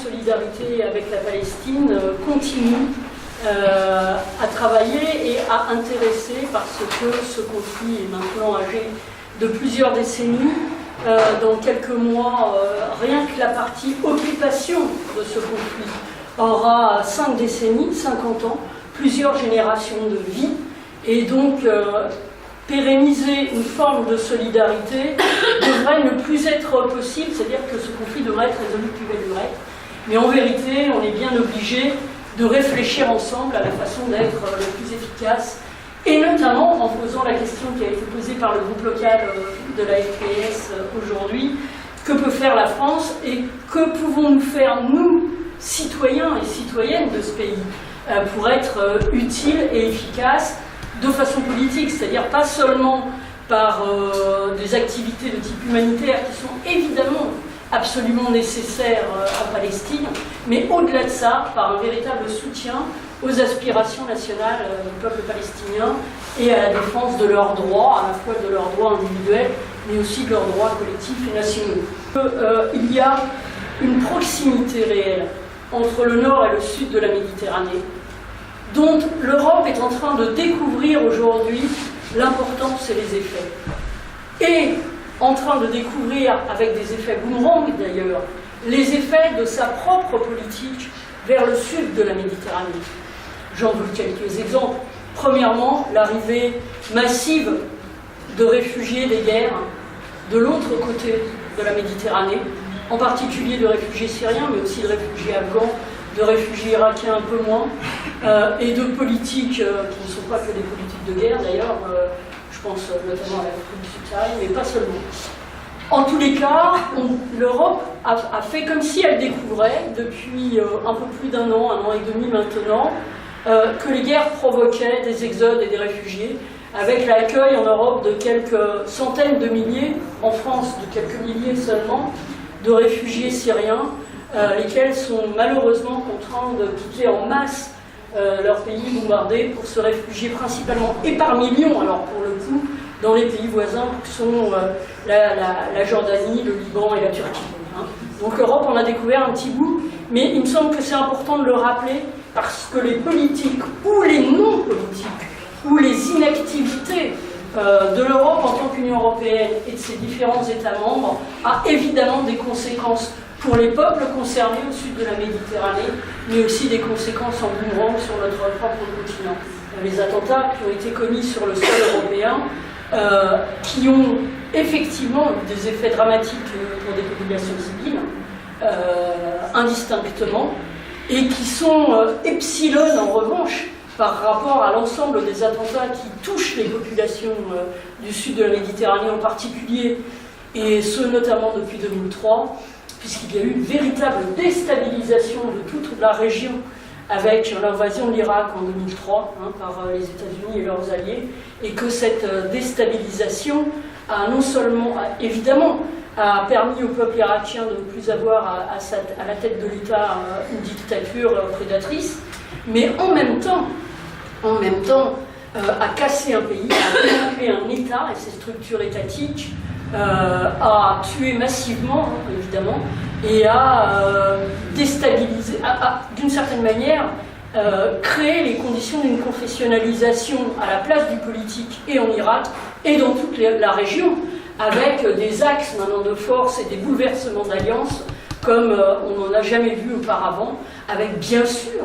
solidarité avec la Palestine continue à travailler et à intéresser parce que ce conflit est maintenant âgé de plusieurs décennies. Dans quelques mois, rien que la partie occupation de ce conflit aura 5 décennies, 50 ans, plusieurs générations de vie, et donc pérenniser une forme de solidarité devrait ne plus être possible, c'est-à-dire que ce conflit devrait être résolu plus belle lurette. Mais en vérité, on est bien obligé de réfléchir ensemble à la façon d'être le plus efficace, et notamment en posant la question qui a été posée par le groupe local de la FPS aujourd'hui, que peut faire la France et que pouvons-nous faire, nous, citoyens et citoyennes de ce pays, pour être utiles et efficaces de façon politique, c'est-à-dire pas seulement par des activités de type humanitaire qui sont évidemment absolument nécessaires en Palestine, mais au-delà de ça, par un véritable soutien aux aspirations nationales du peuple palestinien et à la défense de leurs droits, à la fois de leurs droits individuels, mais aussi de leurs droits collectifs et nationaux. Il y a une proximité réelle entre le nord et le sud de la Méditerranée, dont l'Europe est en train de découvrir aujourd'hui l'importance et les effets. Et en train de découvrir, avec des effets boomerang d'ailleurs, les effets de sa propre politique vers le sud de la Méditerranée. J'en veux quelques exemples. Premièrement, l'arrivée massive de réfugiés des guerres de l'autre côté de la Méditerranée, en particulier de réfugiés syriens, mais aussi de réfugiés afghans, de réfugiés irakiens un peu moins, et de politiques qui ne sont pas que des politiques de guerre d'ailleurs, je pense notamment à la République subsaharienne, mais pas seulement. En tous les cas, l'Europe a fait comme si elle découvrait, depuis un peu plus d'un an et demi maintenant, que les guerres provoquaient des exodes et des réfugiés, avec l'accueil en Europe de quelques centaines de milliers, en France de quelques milliers seulement, de réfugiés syriens, lesquels sont malheureusement contraints de quitter en masse leur pays bombardé pour se réfugier principalement, et par millions alors pour le coup, dans les pays voisins que sont la Jordanie, le Liban et la Turquie. Donc l'Europe en a découvert un petit bout, mais il me semble que c'est important de le rappeler parce que les politiques ou les non-politiques ou les inactivités de l'Europe en tant qu'Union européenne et de ses différents États membres a évidemment des conséquences pour les peuples concernés au sud de la Méditerranée, mais aussi des conséquences en boomerang sur notre propre continent. Les attentats qui ont été commis sur le sol européen, qui ont effectivement eu des effets dramatiques pour des populations civiles, indistinctement, et qui sont epsilon en revanche par rapport à l'ensemble des attentats qui touchent les populations du sud de la Méditerranée en particulier, et ce notamment depuis 2003, puisqu'il y a eu une véritable déstabilisation de toute la région avec l'invasion de l'Irak en 2003 par les États-Unis et leurs alliés, et que cette déstabilisation a non seulement, évidemment, a permis au peuple irakien de ne plus avoir à la tête de l'État une dictature prédatrice, mais en même temps a cassé un pays, a démantelé un État et ses structures étatiques, a tué massivement, évidemment, et a déstabilisé, d'une certaine manière, créé les conditions d'une confessionnalisation à la place du politique et en Irak et dans toute la région, avec des axes maintenant de force et des bouleversements d'alliances comme on n'en a jamais vu auparavant, avec bien sûr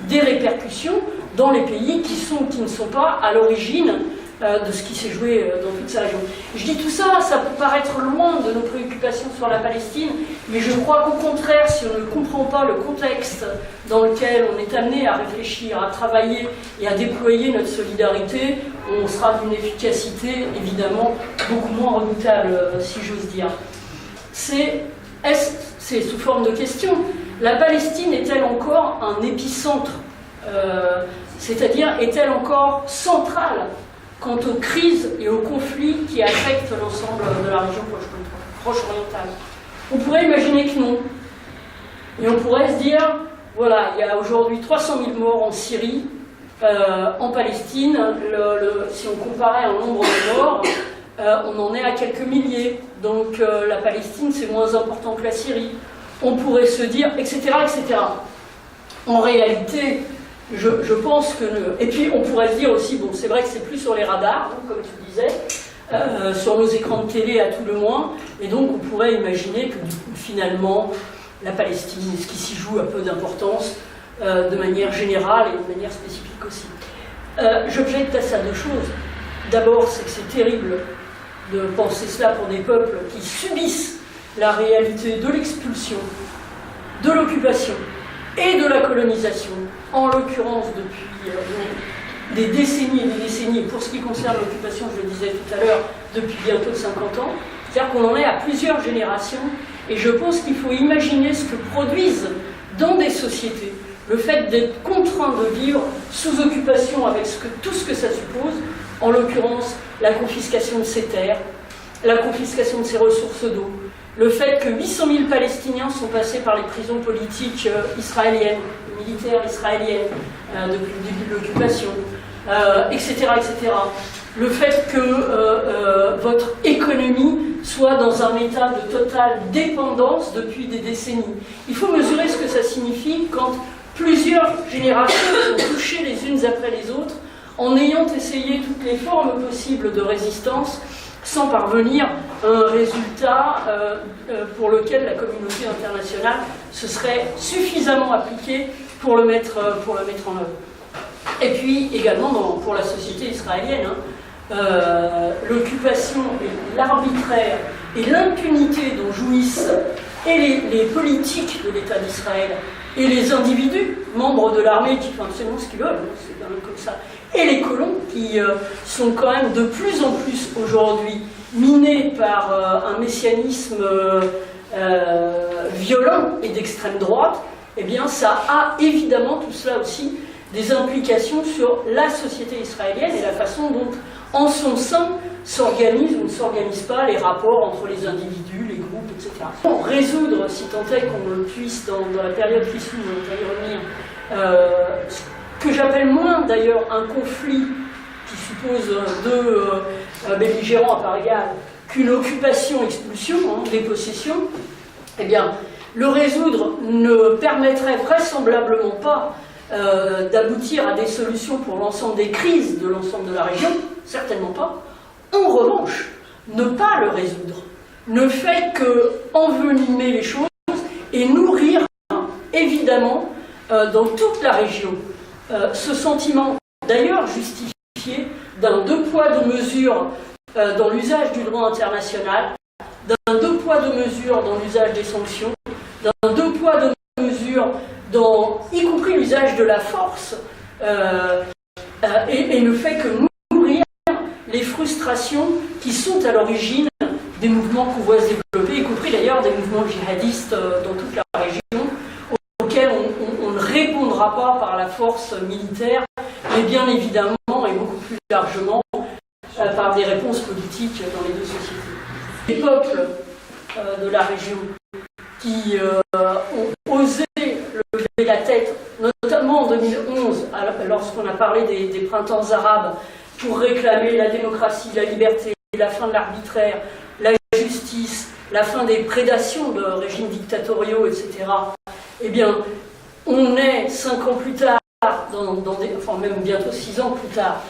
des répercussions dans les pays qui ne sont pas à l'origine de ce qui s'est joué dans toute sa région. Je dis tout ça, ça peut paraître loin de nos préoccupations sur la Palestine, mais je crois qu'au contraire, si on ne comprend pas le contexte dans lequel on est amené à réfléchir, à travailler et à déployer notre solidarité, on sera d'une efficacité évidemment beaucoup moins redoutable, si j'ose dire. C'est sous forme de question, la Palestine est-elle encore un épicentre, c'est-à-dire est-elle encore centrale quant aux crises et aux conflits qui affectent l'ensemble de la région proche-orientale? On pourrait imaginer que non. Et on pourrait se dire, voilà, il y a aujourd'hui 300 000 morts en Syrie, en Palestine. Si on comparait en nombre de morts, on en est à quelques milliers. Donc la Palestine, c'est moins important que la Syrie. On pourrait se dire, etc., etc. En réalité, je pense que... Et puis on pourrait se dire aussi, bon, c'est vrai que c'est plus sur les radars, hein, comme tu disais, sur nos écrans de télé à tout le moins, et donc on pourrait imaginer que du coup, finalement, la Palestine, ce qui s'y joue a peu d'importance, de manière générale et de manière spécifique aussi. J'objecte à ça deux choses. D'abord, c'est que c'est terrible de penser cela pour des peuples qui subissent la réalité de l'expulsion, de l'occupation et de la colonisation, en l'occurrence depuis des décennies et des décennies, pour ce qui concerne l'occupation, je le disais tout à l'heure, depuis bientôt 50 ans, c'est-à-dire qu'on en est à plusieurs générations, et je pense qu'il faut imaginer ce que produisent dans des sociétés le fait d'être contraint de vivre sous occupation avec tout ce que ça suppose, en l'occurrence la confiscation de ses terres, la confiscation de ses ressources d'eau, le fait que 800 000 Palestiniens sont passés par les prisons politiques israéliennes, militaires israéliennes, depuis le début de l'occupation, etc., etc. Le fait que votre économie soit dans un état de totale dépendance depuis des décennies. Il faut mesurer ce que ça signifie quand plusieurs générations sont touchées les unes après les autres, en ayant essayé toutes les formes possibles de résistance, sans parvenir à un résultat pour lequel la communauté internationale se serait suffisamment appliquée pour le mettre en œuvre. Et puis également pour la société israélienne, l'occupation, l'arbitraire et l'impunité dont jouissent et les politiques de l'État d'Israël et les individus, membres de l'armée qui font absolument ce qu'ils veulent, c'est quand même comme ça, et les colons qui sont quand même de plus en plus aujourd'hui minés par un messianisme violent et d'extrême droite, eh bien ça a évidemment tout cela aussi des implications sur la société israélienne et la façon dont, en son sein, s'organisent ou ne s'organisent pas les rapports entre les individus, les groupes, etc. Pour résoudre, si tant est qu'on le puisse, dans la période qui s'ouvre, on va y revenir, ce que j'appelle moins d'ailleurs un conflit qui suppose deux belligérants à part égale qu'une occupation-expulsion, des possessions, eh bien, le résoudre ne permettrait vraisemblablement pas d'aboutir à des solutions pour l'ensemble des crises de l'ensemble de la région, certainement pas. En revanche, ne pas le résoudre ne fait qu'envenimer les choses et nourrir évidemment dans toute la région ce sentiment d'ailleurs justifié d'un deux poids deux mesures dans l'usage du droit international, d'un deux poids deux mesures dans l'usage des sanctions, d'un deux poids deux mesures dans y compris l'usage de la force et ne fait que nourrir les frustrations qui sont à l'origine des mouvements qu'on voit se développer, y compris d'ailleurs des mouvements djihadistes dans toute la région, auxquels on ne répondra pas par la force militaire, mais bien évidemment et beaucoup plus largement par des réponses politiques dans les deux sociétés. Les peuples de la région qui ont osé lever la tête, notamment en 2011, lorsqu'on a parlé des printemps arabes, pour réclamer la démocratie, la liberté, la fin de l'arbitraire, la justice, la fin des prédations de régimes dictatoriaux, etc. Eh bien, on est 5 ans plus tard, enfin même bientôt 6 ans plus tard,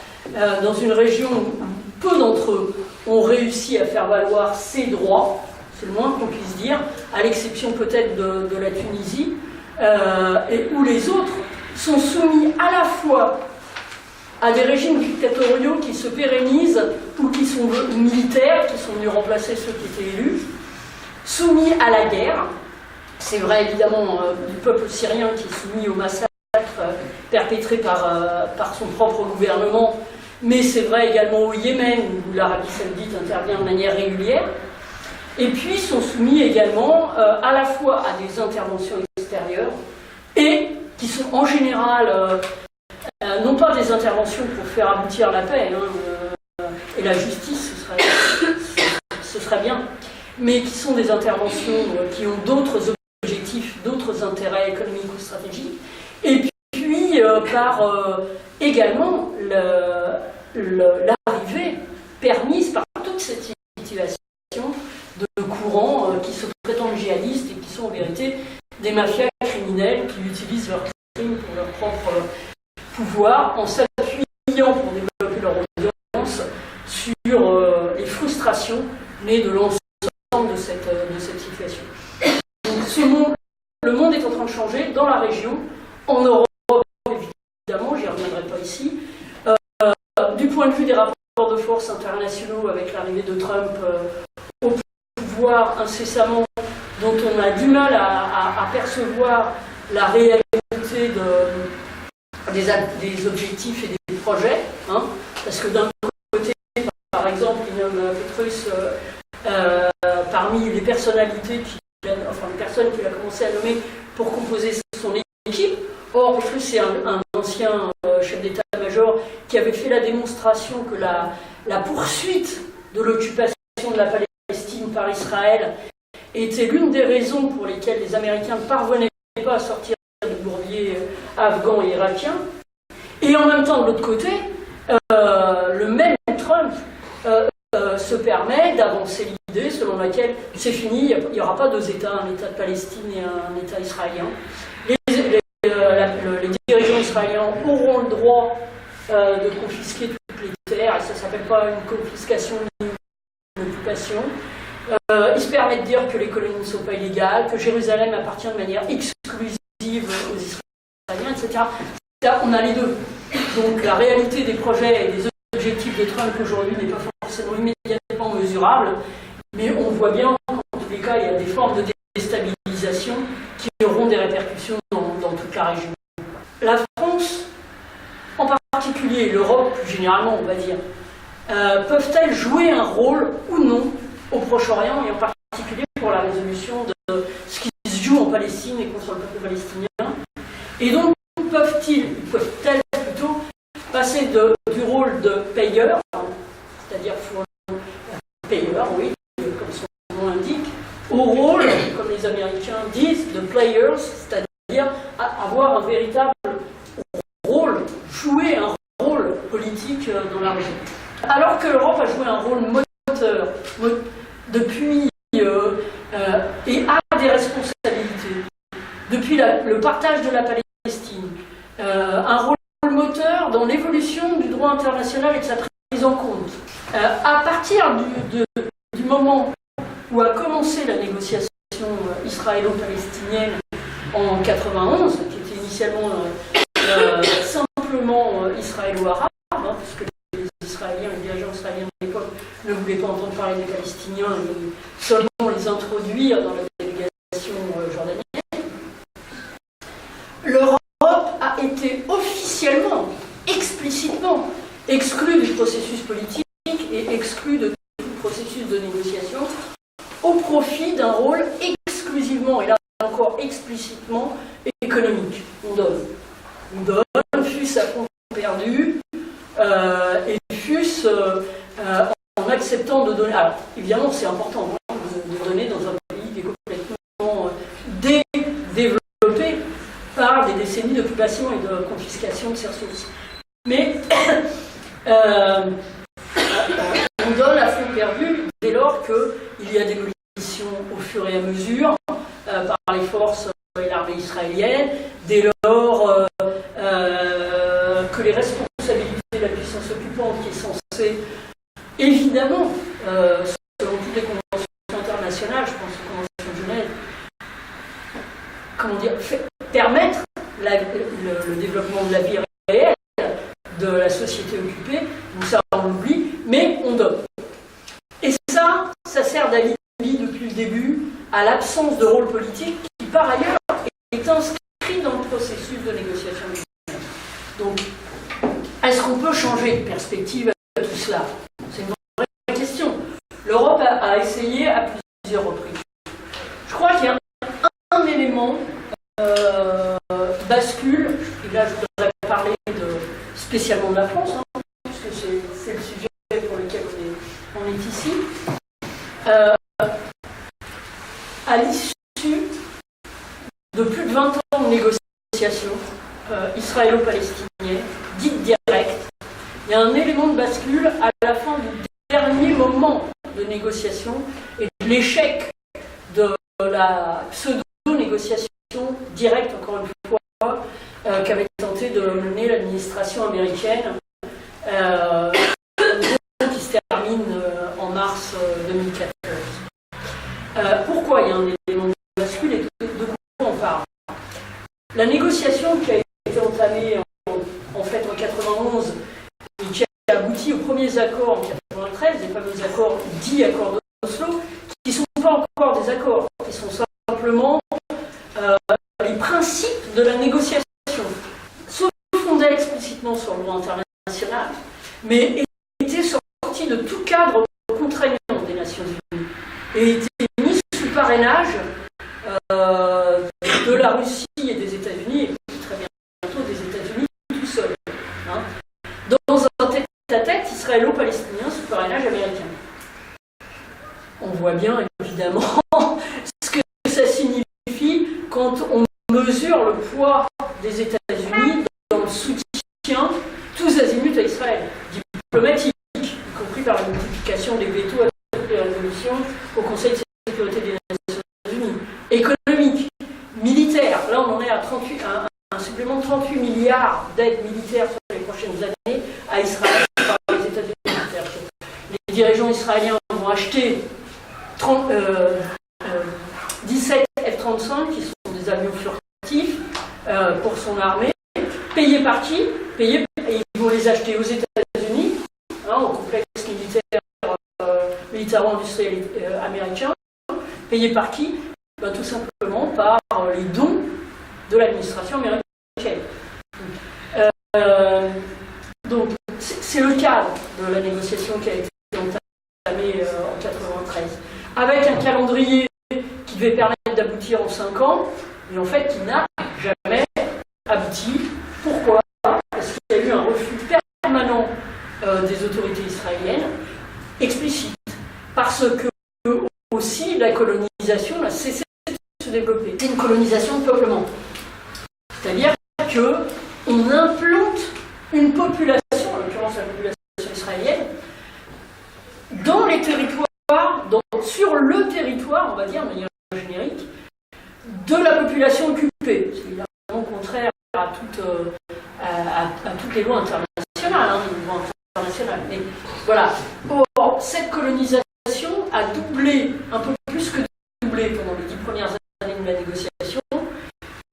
dans une région où peu d'entre eux ont réussi à faire valoir ces droits, c'est le moins qu'on puisse dire, à l'exception peut-être de la Tunisie, et où les autres sont soumis à la fois à des régimes dictatoriaux qui se pérennisent ou qui sont militaires, qui sont venus remplacer ceux qui étaient élus, soumis à la guerre. C'est vrai évidemment du peuple syrien qui est soumis au massacre perpétré par son propre gouvernement, mais c'est vrai également au Yémen, où l'Arabie Saoudite intervient de manière régulière, et puis sont soumis également à la fois à des interventions extérieures, et qui sont en général non pas des interventions pour faire aboutir la paix, et la justice, ce serait bien, mais qui sont des interventions qui ont d'autres objectifs, d'autres intérêts économiques ou stratégiques, Et puis par également l'arrivée permise par toute cette situation de courants qui se prétendent djihadistes et qui sont en vérité des mafias criminelles qui utilisent leurs crimes pour leur propre pouvoir en s'appuyant pour développer leur audience sur les frustrations nées de l'ensemble de cette situation. Donc le monde est en train de changer dans la région, en Europe évidemment, j'y reviendrai pas ici. Du point de vue des rapports de force internationaux avec l'arrivée de Trump au pouvoir incessamment, dont on a du mal à percevoir la réalité des objectifs et des projets, hein, parce que d'un côté, par exemple, il nomme Petrus parmi les personnalités les personnes qu'il a commencé à nommer pour composer son équipe. Or, Petrus, c'est un ancien chef d'état-major qui avait fait la démonstration que la poursuite de l'occupation de la Palestine par Israël était l'une des raisons pour lesquelles les Américains ne parvenaient pas à sortir du bourbier afghan et irakien. Et en même temps, de l'autre côté, le même Trump se permet d'avancer l'idée selon laquelle c'est fini, il n'y aura pas deux États, un État de Palestine et un État israélien. Les dirigeants israéliens auront le droit de confisquer toutes les terres, et ça ne s'appelle pas une confiscation ni une occupation. Ils se permettent de dire que les colonies ne sont pas illégales, que Jérusalem appartient de manière exclusive aux Israéliens, etc. Là, on a les deux. Donc la réalité des projets et des objectifs de Trump aujourd'hui n'est pas forcément immédiatement mesurable, mais on voit bien qu'en tous les cas, il y a des formes de déstabilisation qui auront des répercussions dans toute la région. La France, en particulier, l'Europe plus généralement, on va dire, peuvent-elles jouer un rôle ou non au Proche-Orient, et en particulier pour la résolution de ce qui se joue en Palestine et contre le peuple palestinien? Et donc, peuvent-elles plutôt passer du rôle de payeur, c'est-à-dire payeur, oui, comme son nom l'indique, au rôle, comme les Américains disent, de players, c'est-à-dire avoir un véritable rôle, jouer un rôle politique dans la région. Alors que l'Europe a joué un rôle moteur depuis et a des responsabilités depuis le partage de la Palestine, un rôle moteur dans l'évolution du droit international et de sa prise en compte. À partir du moment où a commencé la négociation israélo-palestinienne en 1991, qui était initialement simplement israélo-arabe, hein, puisque les Israéliens, les dirigeants israéliens de l'époque ne voulaient pas entendre parler des Palestiniens, mais seulement les introduire dans la délégation jordanienne. L'Europe a été officiellement, explicitement exclue du processus politique et exclue de tout processus de négociation au profit d'un rôle exclusivement, et là encore explicitement, économique. On donne, fût-ce à fond perdu, et fût-ce en acceptant de donner. Alors, évidemment, c'est important de donner dans un pays qui est complètement développé par des décennies d'occupation et de confiscation de ses ressources. Mais on donne à fond perdu dès lors qu'il y a démolition au fur et à mesure par les forces et l'armée israélienne, dès lors que les responsabilités de la puissance occupante qui est censée, évidemment, selon toutes les conventions internationales, je pense aux conventions de Genève, permettre le développement de la vie réelle de la société occupée, donc ça on l'oublie, mais on donne. Et ça sert d'alibi depuis le début à l'absence de rôle politique qui, par ailleurs, est inscrit dans le processus de négociation. Donc, est-ce qu'on peut changer de perspective à tout cela? C'est une vraie question. L'Europe a essayé à plusieurs reprises. Je crois qu'il y a un élément bascule, et là je voudrais parler spécialement de la France, hein, puisque c'est le sujet pour lequel on est ici. À l'issue de plus de 20 ans de négociations, israélo-palestinienne, dite directe. Il y a un élément de bascule à la fin du dernier moment de négociation et de l'échec de la pseudo-négociation directe, encore une fois, qu'avait tenté de mener l'administration américaine, qui se termine en mars 2014. Pourquoi il y a un élément de bascule et de quoi on parle? La négociation qui a été entamée en fait en 91 et qui a abouti aux premiers accords en 93, les fameux accords dits accords d'Oslo, qui ne sont pas encore des accords, qui sont simplement les principes de la négociation, se fondaient explicitement sur le droit international, mais étaient sortis de tout cadre contraignant des Nations Unies et étaient mis sous parrainage de la Russie et des États-Unis, et très bientôt des États-Unis tout seuls. Hein, dans un tête-à-tête israélo-palestinien sous parrainage américain. On voit bien, évidemment, ce que ça signifie quand on mesure le poids des États-Unis dans le soutien tous azimuts à Israël, diplomatique, y compris par la multiplication des vétos à toutes les résolutions au Conseil de sécurité des Nations Unies, économique, militaire. Là, on en est à un supplément de 38 milliards d'aides militaires sur les prochaines années à Israël par les États-Unis. Les dirigeants israéliens vont acheter 17 F-35, qui sont des avions furtifs, pour son armée, payés par qui? Et ils vont les acheter aux États-Unis, au complexe militaro-industriel américain. Payés par qui? Tout simplement par les dons de l'administration américaine. Donc, c'est le cadre de la négociation qui a été entamée en 93, avec un calendrier qui devait permettre d'aboutir en 5 ans, mais en fait qui n'a jamais abouti. Pourquoi? Parce qu'il y a eu un refus permanent des autorités israéliennes, explicite, parce que aussi la colonisation a cessé de se développer. C'est une colonisation de peuplement. C'est-à-dire qu'on implante une population, en l'occurrence la population israélienne, dans les territoires, sur le territoire, on va dire de manière générique, de la population occupée. C'est évidemment contraire à toutes les lois internationales, les lois internationales. Mais voilà. Or, cette colonisation a doublé, un peu plus que doublé pendant les 10 premières années de la négociation.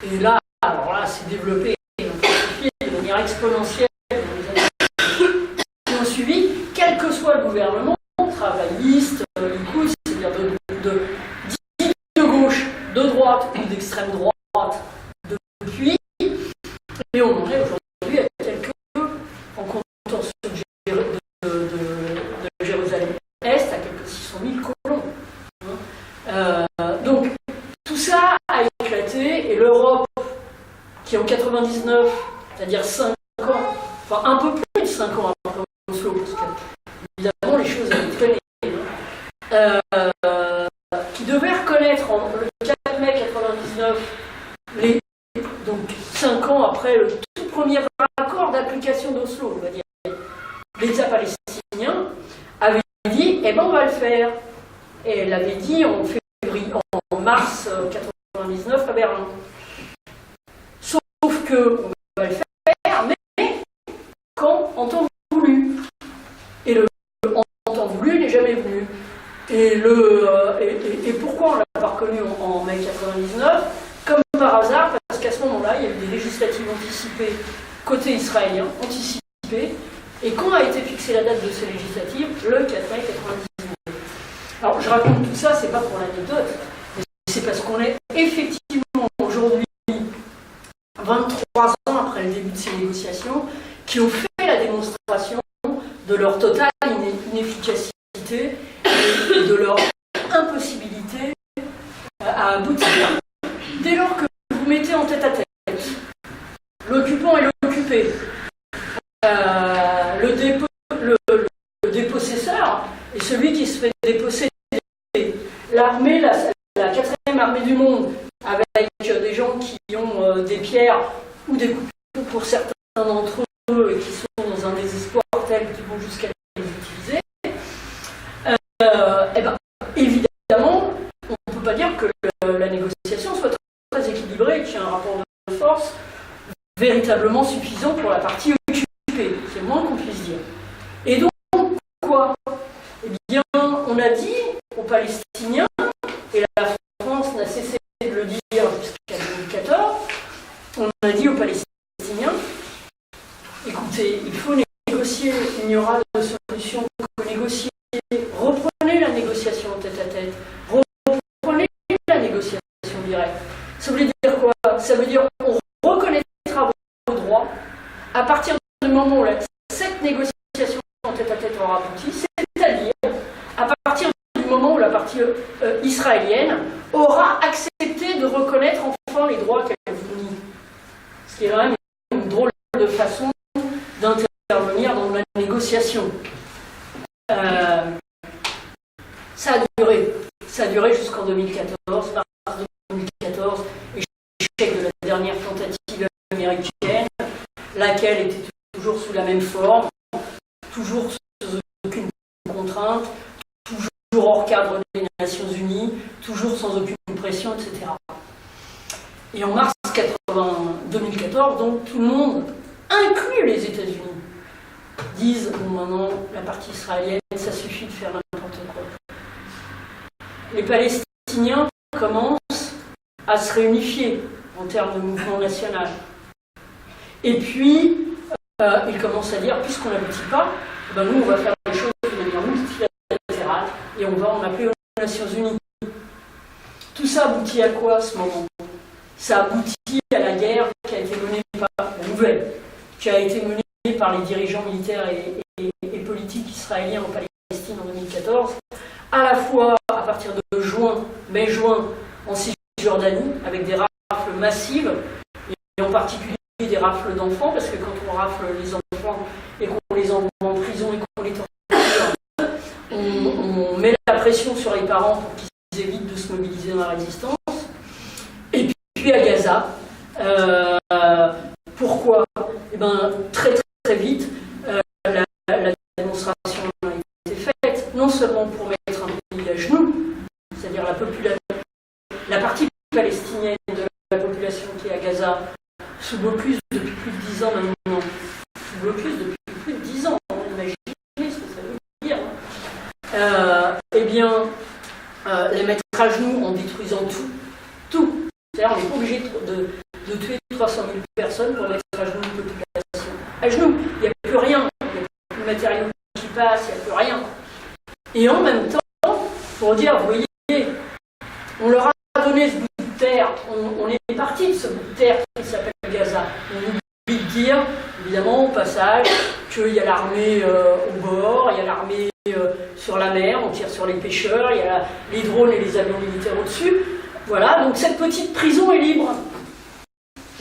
Et là, alors là, c'est développé de manière exponentielle dans les années qui ont suivi, quel que soit le gouvernement, travailliste, Likoud, c'est-à-dire de gauche, de droite ou d'extrême droite depuis, et on en est aujourd'hui à quelques, en comptant ceux de Jérusalem-Est, à quelques 600 000 colons. Donc, tout ça a éclaté, et l'Europe, qui en 99, c'est-à-dire 5 ans, enfin un peu plus de 5 ans après Oslo, parce que évidemment les choses avaient traîné, qui devait reconnaître le 4 mai 99, donc 5 ans après le tout premier accord d'application d'Oslo, on va dire, l'État palestinien avait dit, eh ben on va le faire. Et elle l'avait dit en mars 99 à Berlin. Sauf que on va le faire, mais quand en temps voulu. Et le en temps voulu n'est jamais venu. Et pourquoi on ne l'a pas reconnu en mai 99? Comme par hasard, parce qu'à ce moment-là, il y a eu des législatives anticipées côté israélien, anticipées, et quand a été fixée la date de ces législatives? Le 4 mai 99. Alors, je raconte tout ça, c'est pas pour l'anecdote, mais c'est parce qu'on est effectivement aujourd'hui, 23 ans après le début de ces négociations, qui ont fait la démonstration de leur totale inefficacité et de leur impossibilité à aboutir. Dès lors que vous mettez en tête-à-tête l'occupant et l'occupé, le dépossesseur et celui qui se fait déposséder, l'armée, la 4e armée du monde, avec des gens qui ont des pierres ou des coupes pour certains d'entre eux et qui sont dans un désespoir tel qu'ils vont jusqu'à les utiliser, eh ben, évidemment, on ne peut pas dire que la négociation soit très équilibrée et qu'il y ait un rapport de force véritablement suffisant pour la partie occupée. C'est le moins qu'on puisse dire. Et donc, quoi? Eh bien, on a dit aux Palestiniens, et la France n'a cessé de le dire jusqu'à 2014, on a dit aux Palestiniens, écoutez, il faut négocier, il n'y aura de solution que négocier. Reprenez la négociation tête-à-tête, reprenez la négociation directe. Ça veut dire quoi? Ça veut dire qu'on reconnaîtra vos droits à partir du moment où cette négociation tête-à-tête aura abouti, c'est-à-dire à partir du moment où la partie israélienne aura accepté de reconnaître enfin les droits qu'elle vous nie. Ce qui est quand même une drôle de façon d'intervenir dans la négociation. Ça a duré jusqu'en 2014, mars 2014, échec de la dernière tentative américaine, laquelle était toujours sous la même forme, toujours sans aucune contrainte, toujours hors cadre des Nations Unies, toujours sans aucune pression, etc. Et en mars 2014, donc tout le monde, inclus les États-Unis, disent bon, maintenant la partie israélienne, ça suffit de faire n'importe quoi. Les Palestiniens commencent à se réunifier en termes de mouvement national. Et puis, ils commencent à dire, puisqu'on n'aboutit pas, ben nous, on va faire des choses de manière multilatérale et on va en appeler aux Nations Unies. Tout ça aboutit à quoi à ce moment? Ça aboutit à la guerre qui a été menée par la nouvelle, qui a été menée par les dirigeants militaires et politiques israéliens en Palestine en 2014, à la fois à partir de mai-juin, en Cisjordanie, avec des rafles massives, et en particulier des rafles d'enfants, parce que quand on rafle les enfants et qu'on les envoie en prison et qu'on les torture, on met la pression sur les parents pour qu'ils évitent de se mobiliser dans la résistance. Et puis à Gaza, pourquoi? Eh bien, très vite, la démonstration a été faite, non seulement pour mettre un pays à genoux, c'est-à-dire la partie palestinienne de la population qui est à Gaza, sous blocus depuis plus de 10 ans maintenant, sous blocus depuis plus de 10 ans, imaginez ce que ça veut dire. Eh bien, les mettre à genoux en détruisant tout. C'est-à-dire, on n'est pas obligé de tuer 300 000 personnes pour mettre à genoux une population. À genoux, il n'y a plus rien, il n'y a plus de matériaux qui passent, il n'y a plus rien. Et en même temps, pour dire, vous voyez, on leur a donné ce bout de terre, on est parti de ce bout de terre qui s'appelle Gaza. On oublie de dire, évidemment, au passage, qu'il y a l'armée au bord, il y a l'armée sur la mer, on tire sur les pêcheurs, il y a les drones et les avions militaires au-dessus. Voilà, donc cette petite prison est libre,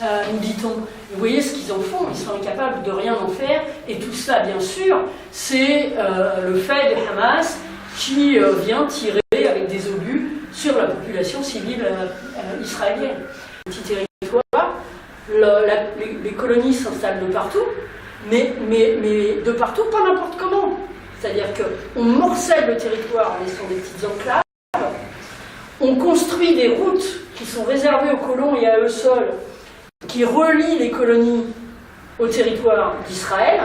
nous dit-on. Vous voyez ce qu'ils en font, ils sont incapables de rien en faire, et tout ça, bien sûr, c'est le fait de Hamas qui vient tirer avec des obus sur la population civile israélienne. Petit territoire, les colonies s'installent de partout, mais de partout, pas n'importe comment. C'est-à-dire qu'on morcelle le territoire en laissant des petites enclaves, on construit des routes qui sont réservées aux colons et à eux seuls, qui relient les colonies au territoire d'Israël.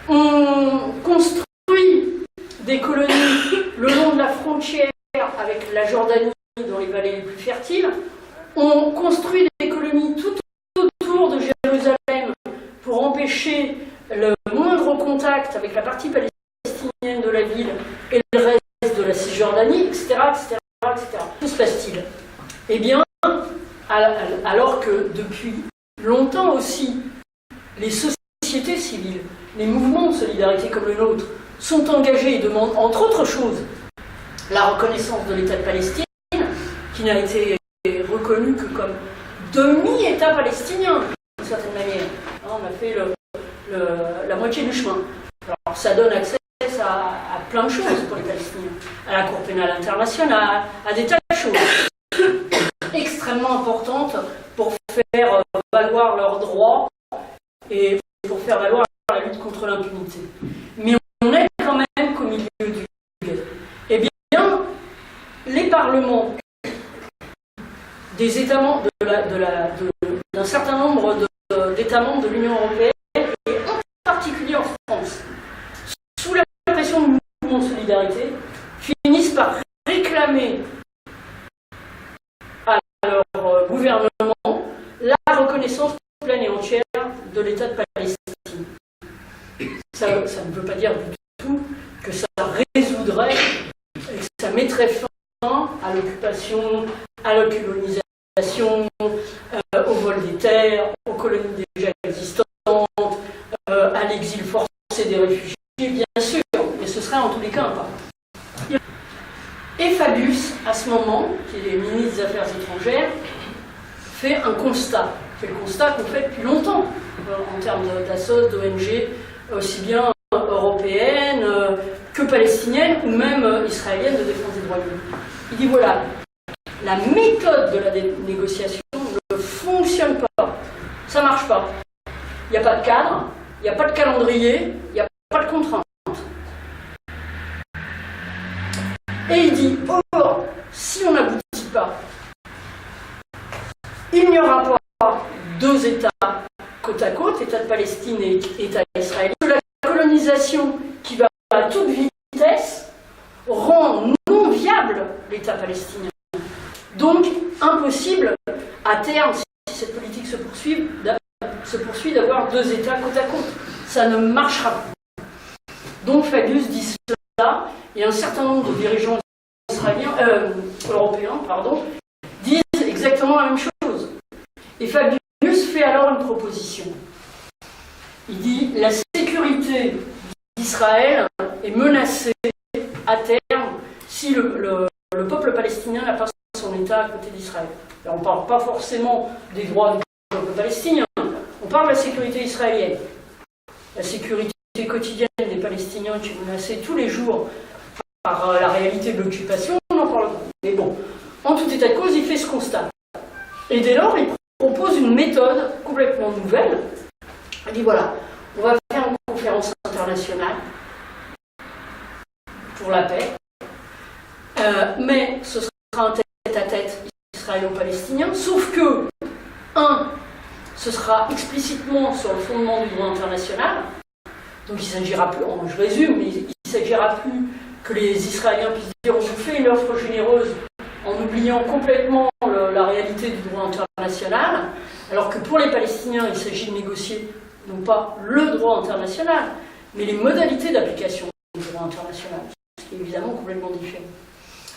On construit des colonies le long de la frontière avec la Jordanie dans les vallées les plus fertiles. On construit des colonies tout autour de Jérusalem pour empêcher le moindre contact avec la partie palestinienne de la ville et le reste de la Cisjordanie, etc., etc., etc. Que se passe-t-il? Eh bien, alors que depuis longtemps aussi, les sociétés civiles, les mouvements de solidarité comme le nôtre, sont engagés et demandent, entre autres choses, la reconnaissance de l'État de Palestine, qui n'a été reconnu que comme demi-État palestinien, d'une certaine manière. On a fait la moitié du chemin. Alors, ça donne accès à plein de choses pour les Palestiniens, à la Cour pénale internationale, à des tas de choses extrêmement importantes pour faire valoir leurs droits et pour faire valoir la lutte contre l'impunité. Mais on est quand même qu'au milieu du guet. Eh bien, les parlements des États membres d'un certain nombre d'États membres de l'Union européenne, et en particulier en France, sous la pression du mouvement de solidarité, finissent par réclamer à leur gouvernement la reconnaissance pleine et entière de l'État de Palestine. Ça ne veut pas dire du tout que ça résoudrait, et que ça mettrait fin à l'occupation, à la colonisation, au vol des terres, aux colonies déjà existantes, à l'exil forcé des réfugiés, bien sûr, mais ce serait en tous les cas un pas. Et Fabius, à ce moment, qui est ministre des Affaires étrangères, fait un constat. C'est le constat qu'on fait depuis longtemps, en termes d'assos, d'ONG, aussi bien européennes que palestiniennes, ou même israéliennes de défense des droits humains. Il dit voilà, la méthode de la négociation ne fonctionne pas, ça ne marche pas. Il n'y a pas de cadre, il n'y a pas de calendrier, il n'y a pas de contrainte. Et il dit, or, si on n'aboutit pas, il n'y aura pas deux États côte à côte, État de Palestine et État israélien. La colonisation qui va à toute vitesse rend non viable l'État palestinien. Donc, impossible, à terme, si cette politique se poursuit, d'avoir deux États côte à côte. Ça ne marchera pas. Donc, Fabius dit cela, et un certain nombre de dirigeants européens disent exactement la même chose. Et Fabius fait alors une proposition. Il dit la sécurité d'Israël est menacée à terme si le peuple palestinien n'a pas son État à côté d'Israël. On ne parle pas forcément des droits du peuple palestinien, on parle de la sécurité israélienne. La sécurité quotidienne des Palestiniens qui est menacée tous les jours par la réalité de l'occupation, on n'en parle pas. Mais bon, en tout état de cause, il fait ce constat. Et dès lors, il propose une méthode complètement nouvelle. Il dit voilà, on va faire une conférence internationale pour la paix, mais ce sera un tête-à-tête israélo-palestinien, sauf que, ce sera explicitement sur le fondement du droit international, donc il s'agira plus, je résume, mais il s'agira plus que les Israéliens puissent dire on vous fait une offre généreuse en oubliant complètement la réalité du droit international, alors que pour les Palestiniens, il s'agit de négocier non pas le droit international, mais les modalités d'application du droit international, ce qui est évidemment complètement différent.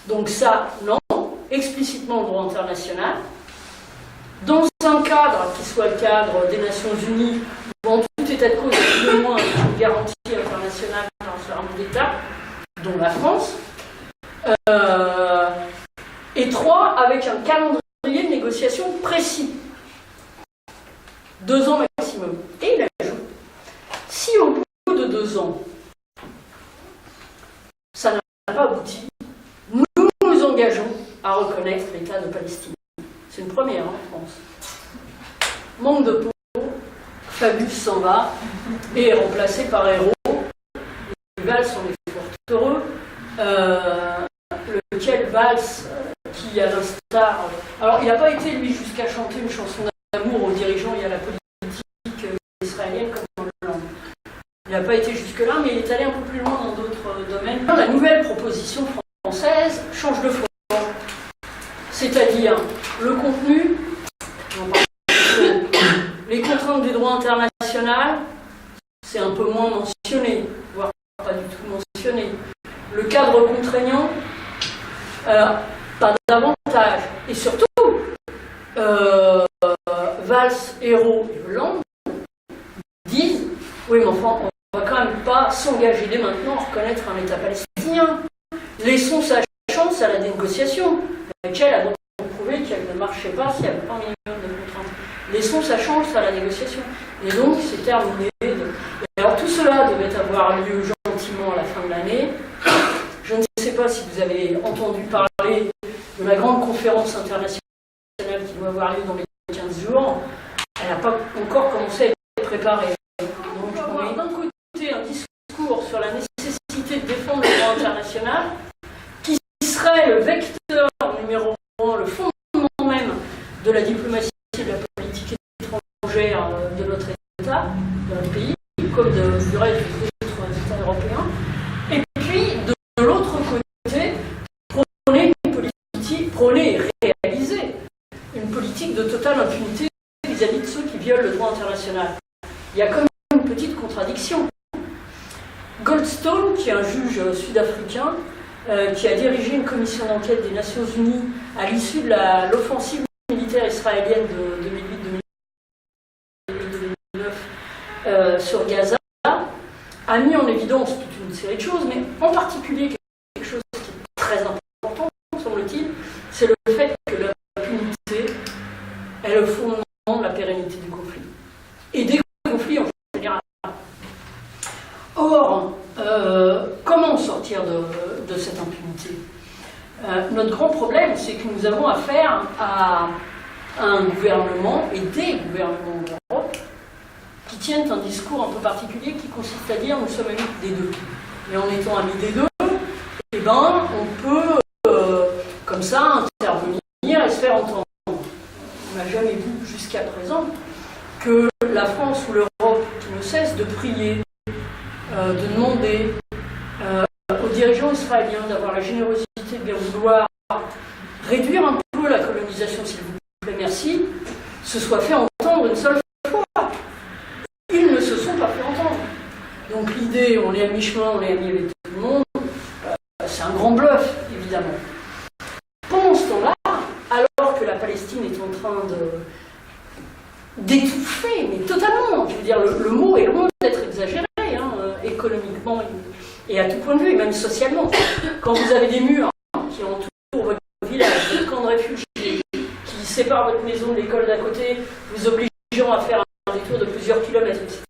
Donc ça, non, explicitement le droit international, dans un cadre qui soit le cadre des Nations Unies, où en tout état de cause, il y a plus ou moins une garantie internationale par un certain nombre d'États, dont la France, et 3, avec un calendrier de négociation précis. 2 ans maximum. Et il ajoute, si au bout de 2 ans, ça n'a pas abouti, nous nous engageons à reconnaître l'État de Palestine. C'est une première en France. Manque de peau, Fabius s'en va et est remplacé par Hérault. Les Valls sont des fort heureux. Lequel Valls, qui à l'instar... Alors, il n'a pas été, lui, jusqu'à chanter une chanson d'amour aux dirigeants et à la politique israélienne comme dans le Land. Il n'a pas été jusque-là, mais il est allé un peu plus loin dans d'autres domaines. La nouvelle proposition française change de forme. C'est-à-dire, le contenu, les contraintes du droit international, c'est un peu moins mentionné, voire pas du tout mentionné. Le cadre contraignant, pas davantage. Et surtout, Valls, Hérault et Hollande disent oui, mais enfin, on ne va quand même pas s'engager dès maintenant à reconnaître un État palestinien. Laissons sa chance à la négociation, laquelle a donc prouvé qu'elle ne marchait pas s'il n'y avait pas un minimum de contraintes. Laissons sa chance à la négociation. Et donc, c'est terminé. Et alors, tout cela devait avoir lieu gentiment à la fin de l'année. Je ne sais pas si vous avez entendu parler de la grande conférence internationale qui doit avoir lieu dans les 15 jours. Elle n'a pas encore commencé à être préparé. Donc on a d'un côté un discours sur la nécessité de défendre le droit international, qui serait le vecteur numéro 1, le fondement même de la diplomatie et de la politique étrangère de notre État, de notre pays, comme du reste des autres États européens. Et puis, de l'autre côté, prôner et réaliser une politique de totale impunité vis-à-vis de ceux qui violent le droit international. Il y a quand même une petite contradiction. Goldstone, qui est un juge sud-africain, qui a dirigé une commission d'enquête des Nations Unies à l'issue de l'offensive militaire israélienne de 2008-2009 sur Gaza, a mis en évidence toute une série de choses, mais en particulier quelque chose qui est très important, semble-t-il, c'est le fait que l'impunité est le fondement de la pérennité du conflit. Et des conflits en général. Or, comment sortir de cette impunité? Notre grand problème, c'est que nous avons affaire à un gouvernement et des gouvernements d'Europe qui tiennent un discours un peu particulier qui consiste à dire nous sommes amis des deux. Et en étant amis des deux, eh ben, on peut comme ça intervenir et se faire entendre. On n'a jamais vu jusqu'à présent que la France ou l'Europe qui ne cesse de prier, de demander aux dirigeants israéliens d'avoir la générosité de bien vouloir réduire un peu la colonisation, s'il vous plaît, merci, se soit fait entendre une seule fois. Ils ne se sont pas fait entendre. Donc l'idée, on est à mi-chemin, on est amis avec tout le monde, c'est un grand bluff, évidemment. Pendant ce temps-là, alors que la Palestine est en train d'étouffer, mais totalement, je veux dire, le mot est loin d'être exagéré, hein, économiquement et à tout point de vue, et même socialement. Quand vous avez des murs qui entourent votre village, votre camp de réfugiés, qui séparent votre maison de l'école d'à côté, vous obligeant à faire un détour de plusieurs kilomètres, etc.,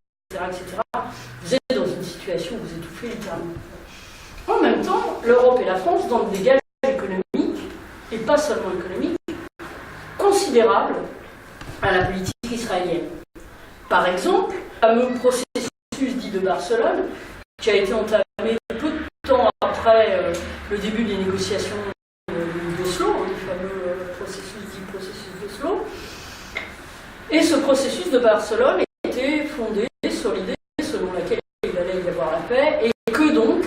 vous êtes dans une situation où vous étouffez littéralement. En même temps, l'Europe et la France, dans le dégage économique, et pas seulement économique, considérable à la politique israélienne. Par exemple, le fameux processus dit de Barcelone, qui a été entamé peu de temps après le début des négociations d'Oslo, le fameux processus d'Oslo. Et ce processus de Barcelone était fondé sur l'idée selon laquelle il allait y avoir la paix et que donc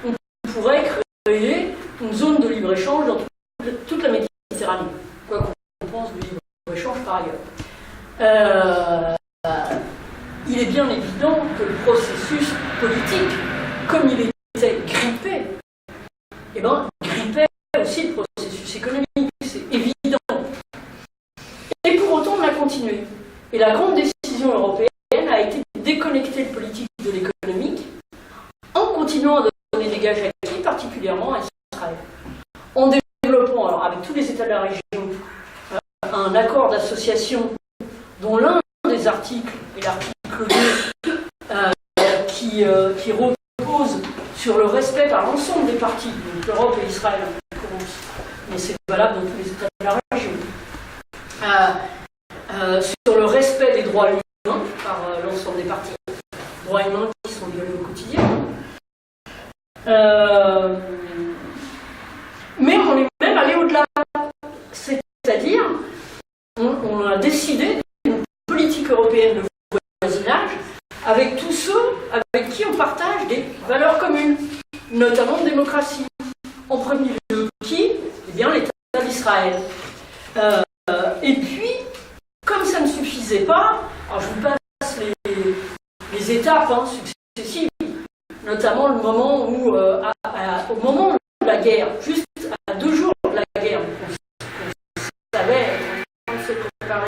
on pourrait créer une zone de libre-échange dans toute la Méditerranée, quoi qu'on pense du libre-échange par ailleurs. Il est bien évident que le processus politique, comme il était grippé, eh ben, grippait aussi le processus économique, c'est évident. Et pour autant, on a continué. Et la grande décision européenne a été de déconnecter le politique de l'économique en continuant à donner des gages acquis, particulièrement à Israël. En développant, alors avec tous les États de la région, un accord d'association dont l'un des articles est l'article 2 qui repose sur le respect par l'ensemble des parties, donc l'Europe et Israël en l'occurrence, mais c'est valable dans tous les États de la région, sur le respect des droits humains par l'ensemble des parties, droits humains qui sont violés au quotidien. Mais on est même allé au-delà, c'est-à-dire on a décidé d'une politique européenne de voisinage avec tous ceux avec qui on partage des valeurs communes, notamment de démocratie. En premier lieu, qui? Eh bien, l'État d'Israël. Et puis, comme ça ne suffisait pas, alors je vous passe les étapes successives, notamment le moment où, au moment de la guerre, juste à 2 jours de la guerre, on savait, on s'est préparé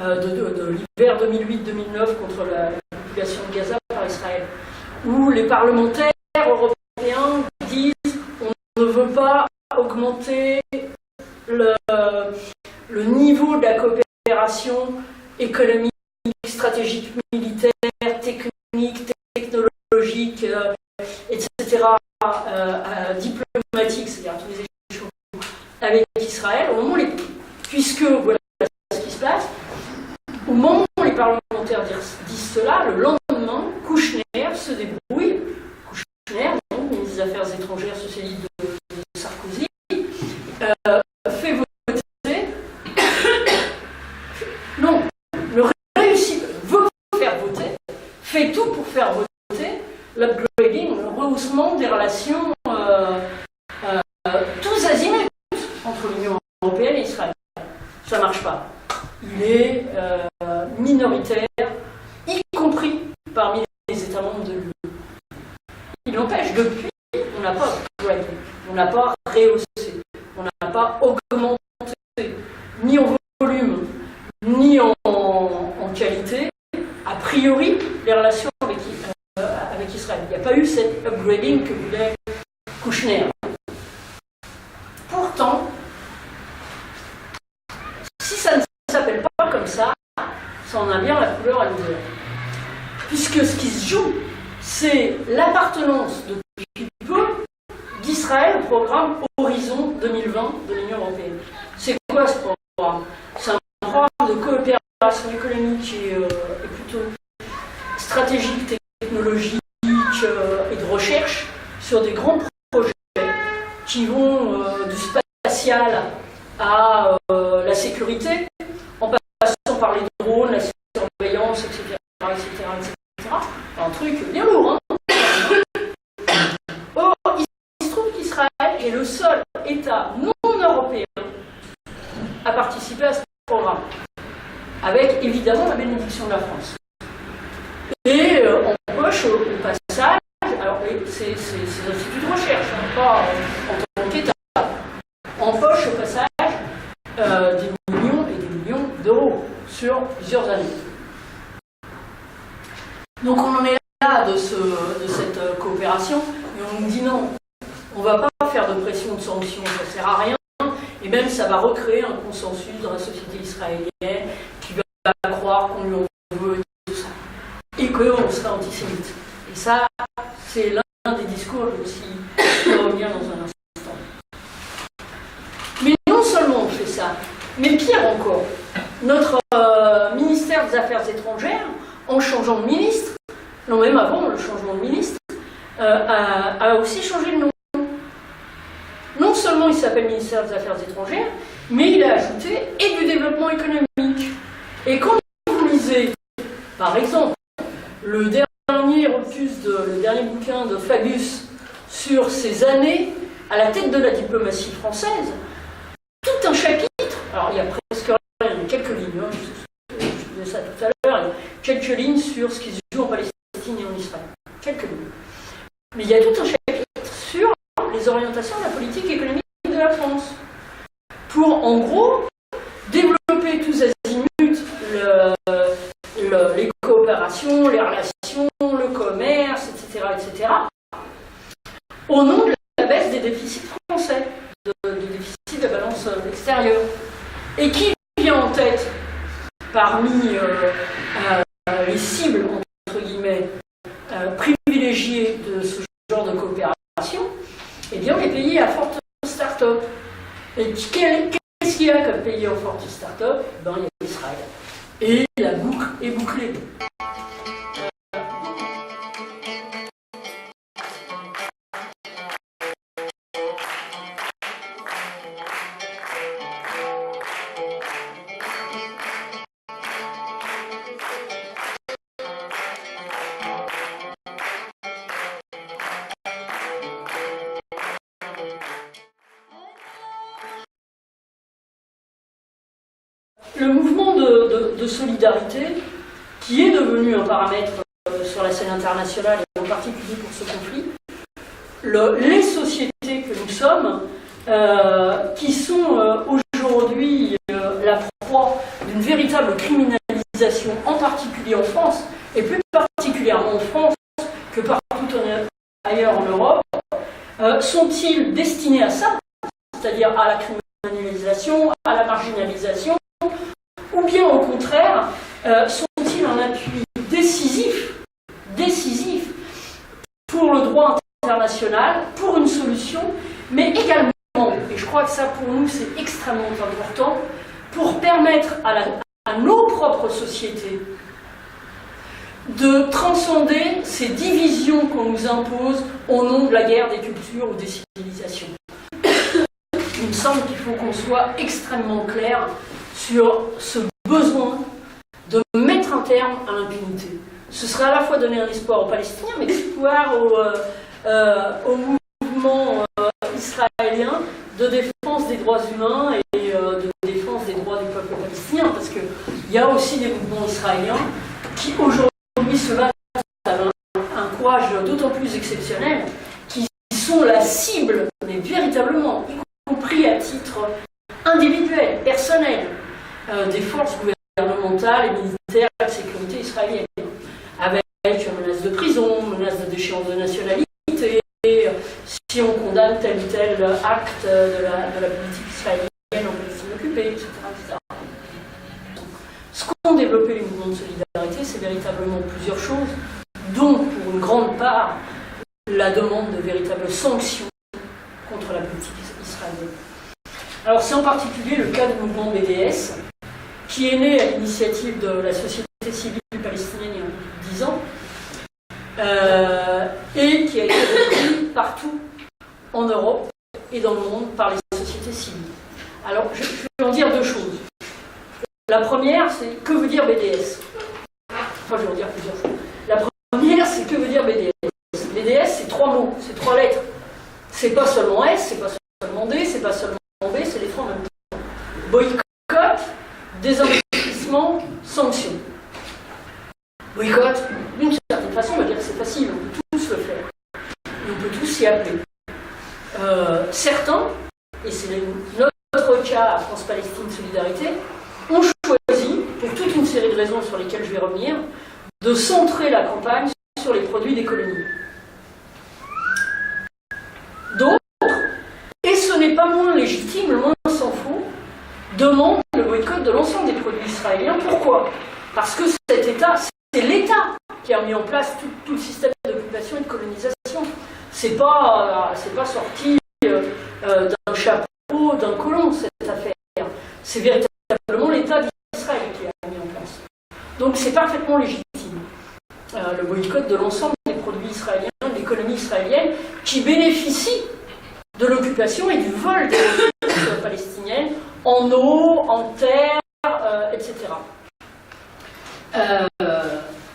de l'hiver 2008-2009 contre la population de Gaza par Israël, où les parlementaires européens disent on ne veut pas augmenter le niveau de la coopération économique, stratégique, militaire, technique, technologique, etc., diplomatique, c'est-à-dire tous les échanges avec Israël, au moment puisque voilà ce qui se passe, au moment où les parlementaires disent cela, le lendemain, Kouchner se débrouille, Kouchner, donc, ministre des Affaires étrangères socialiste de Sarkozy, fait voter, non, le réussit, veut faire voter, fait tout pour faire voter l'upgrading, le rehaussement des relations tous azimuts entre l'Union européenne et Israël. Ça ne marche pas. Il est minoritaire, y compris parmi les États membres de l'Union. Il n'empêche, depuis, on n'a pas upgradé, on n'a pas rehaussé, on n'a pas augmenté, ni en volume, ni en qualité, a priori, les relations avec Israël. Il n'y a pas eu cet upgrading que voulait Kouchner. Pourtant, si ça ne s'appelle pas comme ça en a bien la couleur à l'odeur. Puisque ce qui se joue, c'est l'appartenance depuis peu d'Israël au programme Horizon 2020 de l'Union européenne. C'est quoi ce programme? C'est un programme de coopération économique qui est plutôt stratégique, technologique et de recherche sur des grands projets qui vont du spatial à la sécurité, en passant par les drones, la surveillance, etc. Un truc bien lourd, hein. Or, il se trouve qu'Israël est le seul État non européen à participer à ce programme, avec évidemment la bénédiction de la France. Et on empoche au passage, alors c'est des instituts de recherche, hein, pas en tant qu'État, empoche au passage des millions et des millions d'euros sur plusieurs années. Donc on en est là de cette coopération, et on nous dit non, on ne va pas faire de pression de sanctions, ça ne sert à rien, et même ça va recréer un consensus dans la société israélienne qui va croire qu'on lui en veut et tout ça, et qu'on sera antisémite. Et ça, c'est l'un des discours aussi qui revient dans un instant. Mais non seulement on fait ça, mais pire encore, notre ministère des Affaires étrangères, en changeant de ministre, non même avant le changement de ministre, a aussi changé de nom. Non seulement il s'appelle ministère des Affaires étrangères, mais il a ajouté et du développement économique. Et quand vous lisez, par exemple, le dernier bouquin de Fabius sur ses années à la tête de la diplomatie française, tout un chapitre, alors il y a presque rien, il y a quelques lignes, hein, je disais ça tout à l'heure, il y a quelques lignes sur ce qui se joue en Palestine et en Israël. Quelques lignes. Mais il y a tout un chapitre sur les orientations de la politique économique de la France. Pour, en gros, développer tous azimuts les coopérations, les relations, le commerce, etc., au nom de la baisse des déficits français, du déficit de la balance extérieure. Et qui vient en tête parmi les cibles, entre guillemets, privilégiées de ce genre de coopération? Eh bien, les pays à forte start-up. Et qu'est-ce qu'il y a comme pays en forte start-up? Ben, il y a Israël. Et la boucle est bouclée. Le mouvement de solidarité, qui est devenu un paramètre sur la scène internationale et en particulier pour ce conflit, les sociétés que nous sommes, qui sont aujourd'hui la proie d'une véritable criminalisation, en particulier en France, et plus particulièrement en France que partout ailleurs en Europe, sont-ils destinés à ça, c'est-à-dire à la criminalisation, à la marginalisation, ou bien au contraire, sont-ils un appui décisif pour le droit international, pour une solution, mais également, et je crois que ça pour nous c'est extrêmement important, pour permettre à nos propres sociétés de transcender ces divisions qu'on nous impose au nom de la guerre des cultures ou des civilisations. Il me semble qu'il faut qu'on soit extrêmement clair sur ce besoin de mettre un terme à l'impunité. Ce serait à la fois donner un espoir aux Palestiniens, mais espoir au mouvement israélien de défense des droits humains et de défense des droits du peuple palestinien, parce qu'il y a aussi des mouvements israéliens qui aujourd'hui se battent avec un courage d'autant plus exceptionnel, qui sont la cible, mais véritablement, y compris à titre individuel, personnel, des forces gouvernementales et militaires de sécurité israélienne, avec menace de prison, menace de déchéance de nationalité, si on condamne tel ou tel acte de la politique israélienne en Palestine occupée, etc., etc. Ce qu'ont développé les mouvements de solidarité, c'est véritablement plusieurs choses, dont pour une grande part la demande de véritables sanctions contre la politique israélienne. Alors c'est en particulier le cas du mouvement BDS, qui est né à l'initiative de la société civile palestinienne il y a plus de 10 ans, et qui a été repris partout en Europe et dans le monde par les sociétés civiles. Alors je vais en dire deux choses. La première, c'est que veut dire BDS? Enfin, je vais en dire plusieurs choses. La première, c'est que veut dire BDS? BDS, c'est trois mots, c'est trois lettres. C'est pas seulement S, c'est pas seulement D, c'est pas seulement B, c'est les trois en même temps. Boycott, désinvestissement, sanction. Boycott, d'une certaine façon, on va dire que c'est facile, on peut tous le faire. Et on peut tous s'y appeler. Certains, et c'est notre cas à France-Palestine Solidarité, ont choisi, pour toute une série de raisons sur lesquelles je vais revenir, de centrer la campagne sur les produits des colonies. D'autres, et ce n'est pas moins légitime, loin s'en faut, demandent le boycott de l'ensemble des produits israéliens. Pourquoi? Parce que cet État, c'est l'État qui a mis en place tout le système d'occupation et de colonisation. C'est pas sorti d'un chapeau, d'un colon, cette affaire. C'est véritablement l'État d'Israël qui a mis en place. Donc c'est parfaitement légitime. Le boycott de l'ensemble des produits israéliens, de l'économie israélienne, qui bénéficient de l'occupation et du vol des ressources palestiniennes en eau, en terre, etc.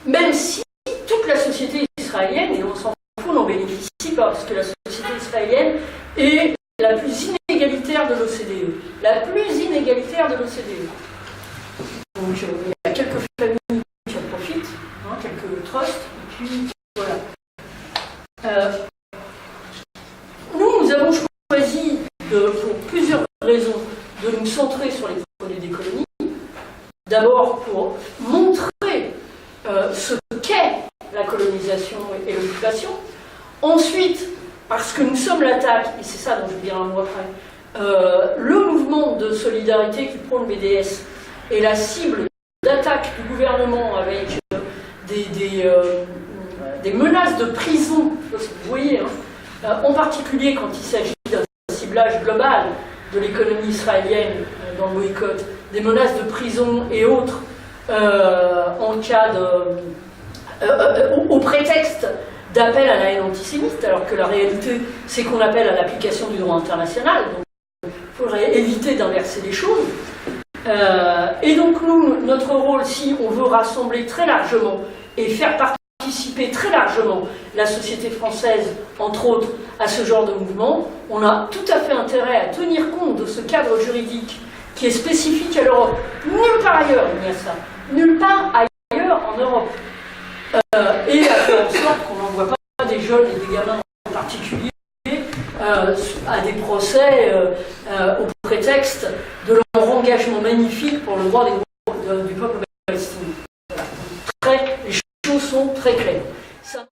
Même si toute la société israélienne, et on s'en fout, n'en bénéficie pas, parce que la société israélienne est la plus inégalitaire de l'OCDE. La plus inégalitaire de l'OCDE. Donc il y a quelques familles qui en profitent, hein, quelques trusts, et puis voilà. Nous avons choisi, pour plusieurs raisons, de nous centrer sur les produits des colonies. D'abord pour montrer ce qu'est la colonisation et l'occupation. Ensuite, parce que nous sommes l'attaque, et c'est ça dont je vais dire un mot après, le mouvement de solidarité qui prône le BDS est la cible d'attaque du gouvernement avec des menaces de prison, vous voyez, hein, en particulier quand il s'agit d'un ciblage global de l'économie israélienne dans le boycott, des menaces de prison et autres en cas au prétexte d'appel à la haine antisémite, alors que la réalité, c'est qu'on appelle à l'application du droit international. Donc, il faudrait éviter d'inverser les choses. Et donc, nous, notre rôle, si on veut rassembler très largement et faire participer très largement la société française, entre autres, à ce genre de mouvement, on a tout à fait intérêt à tenir compte de ce cadre juridique qui est spécifique à l'Europe. Nulle part ailleurs, il n'y a ça. Nulle part ailleurs en Europe. Et à faire en sorte qu'on n'envoie pas des jeunes et des gamins en particulier à des procès au prétexte de leur engagement magnifique pour le droit du peuple palestinien. Voilà. Les choses sont très claires. Ça...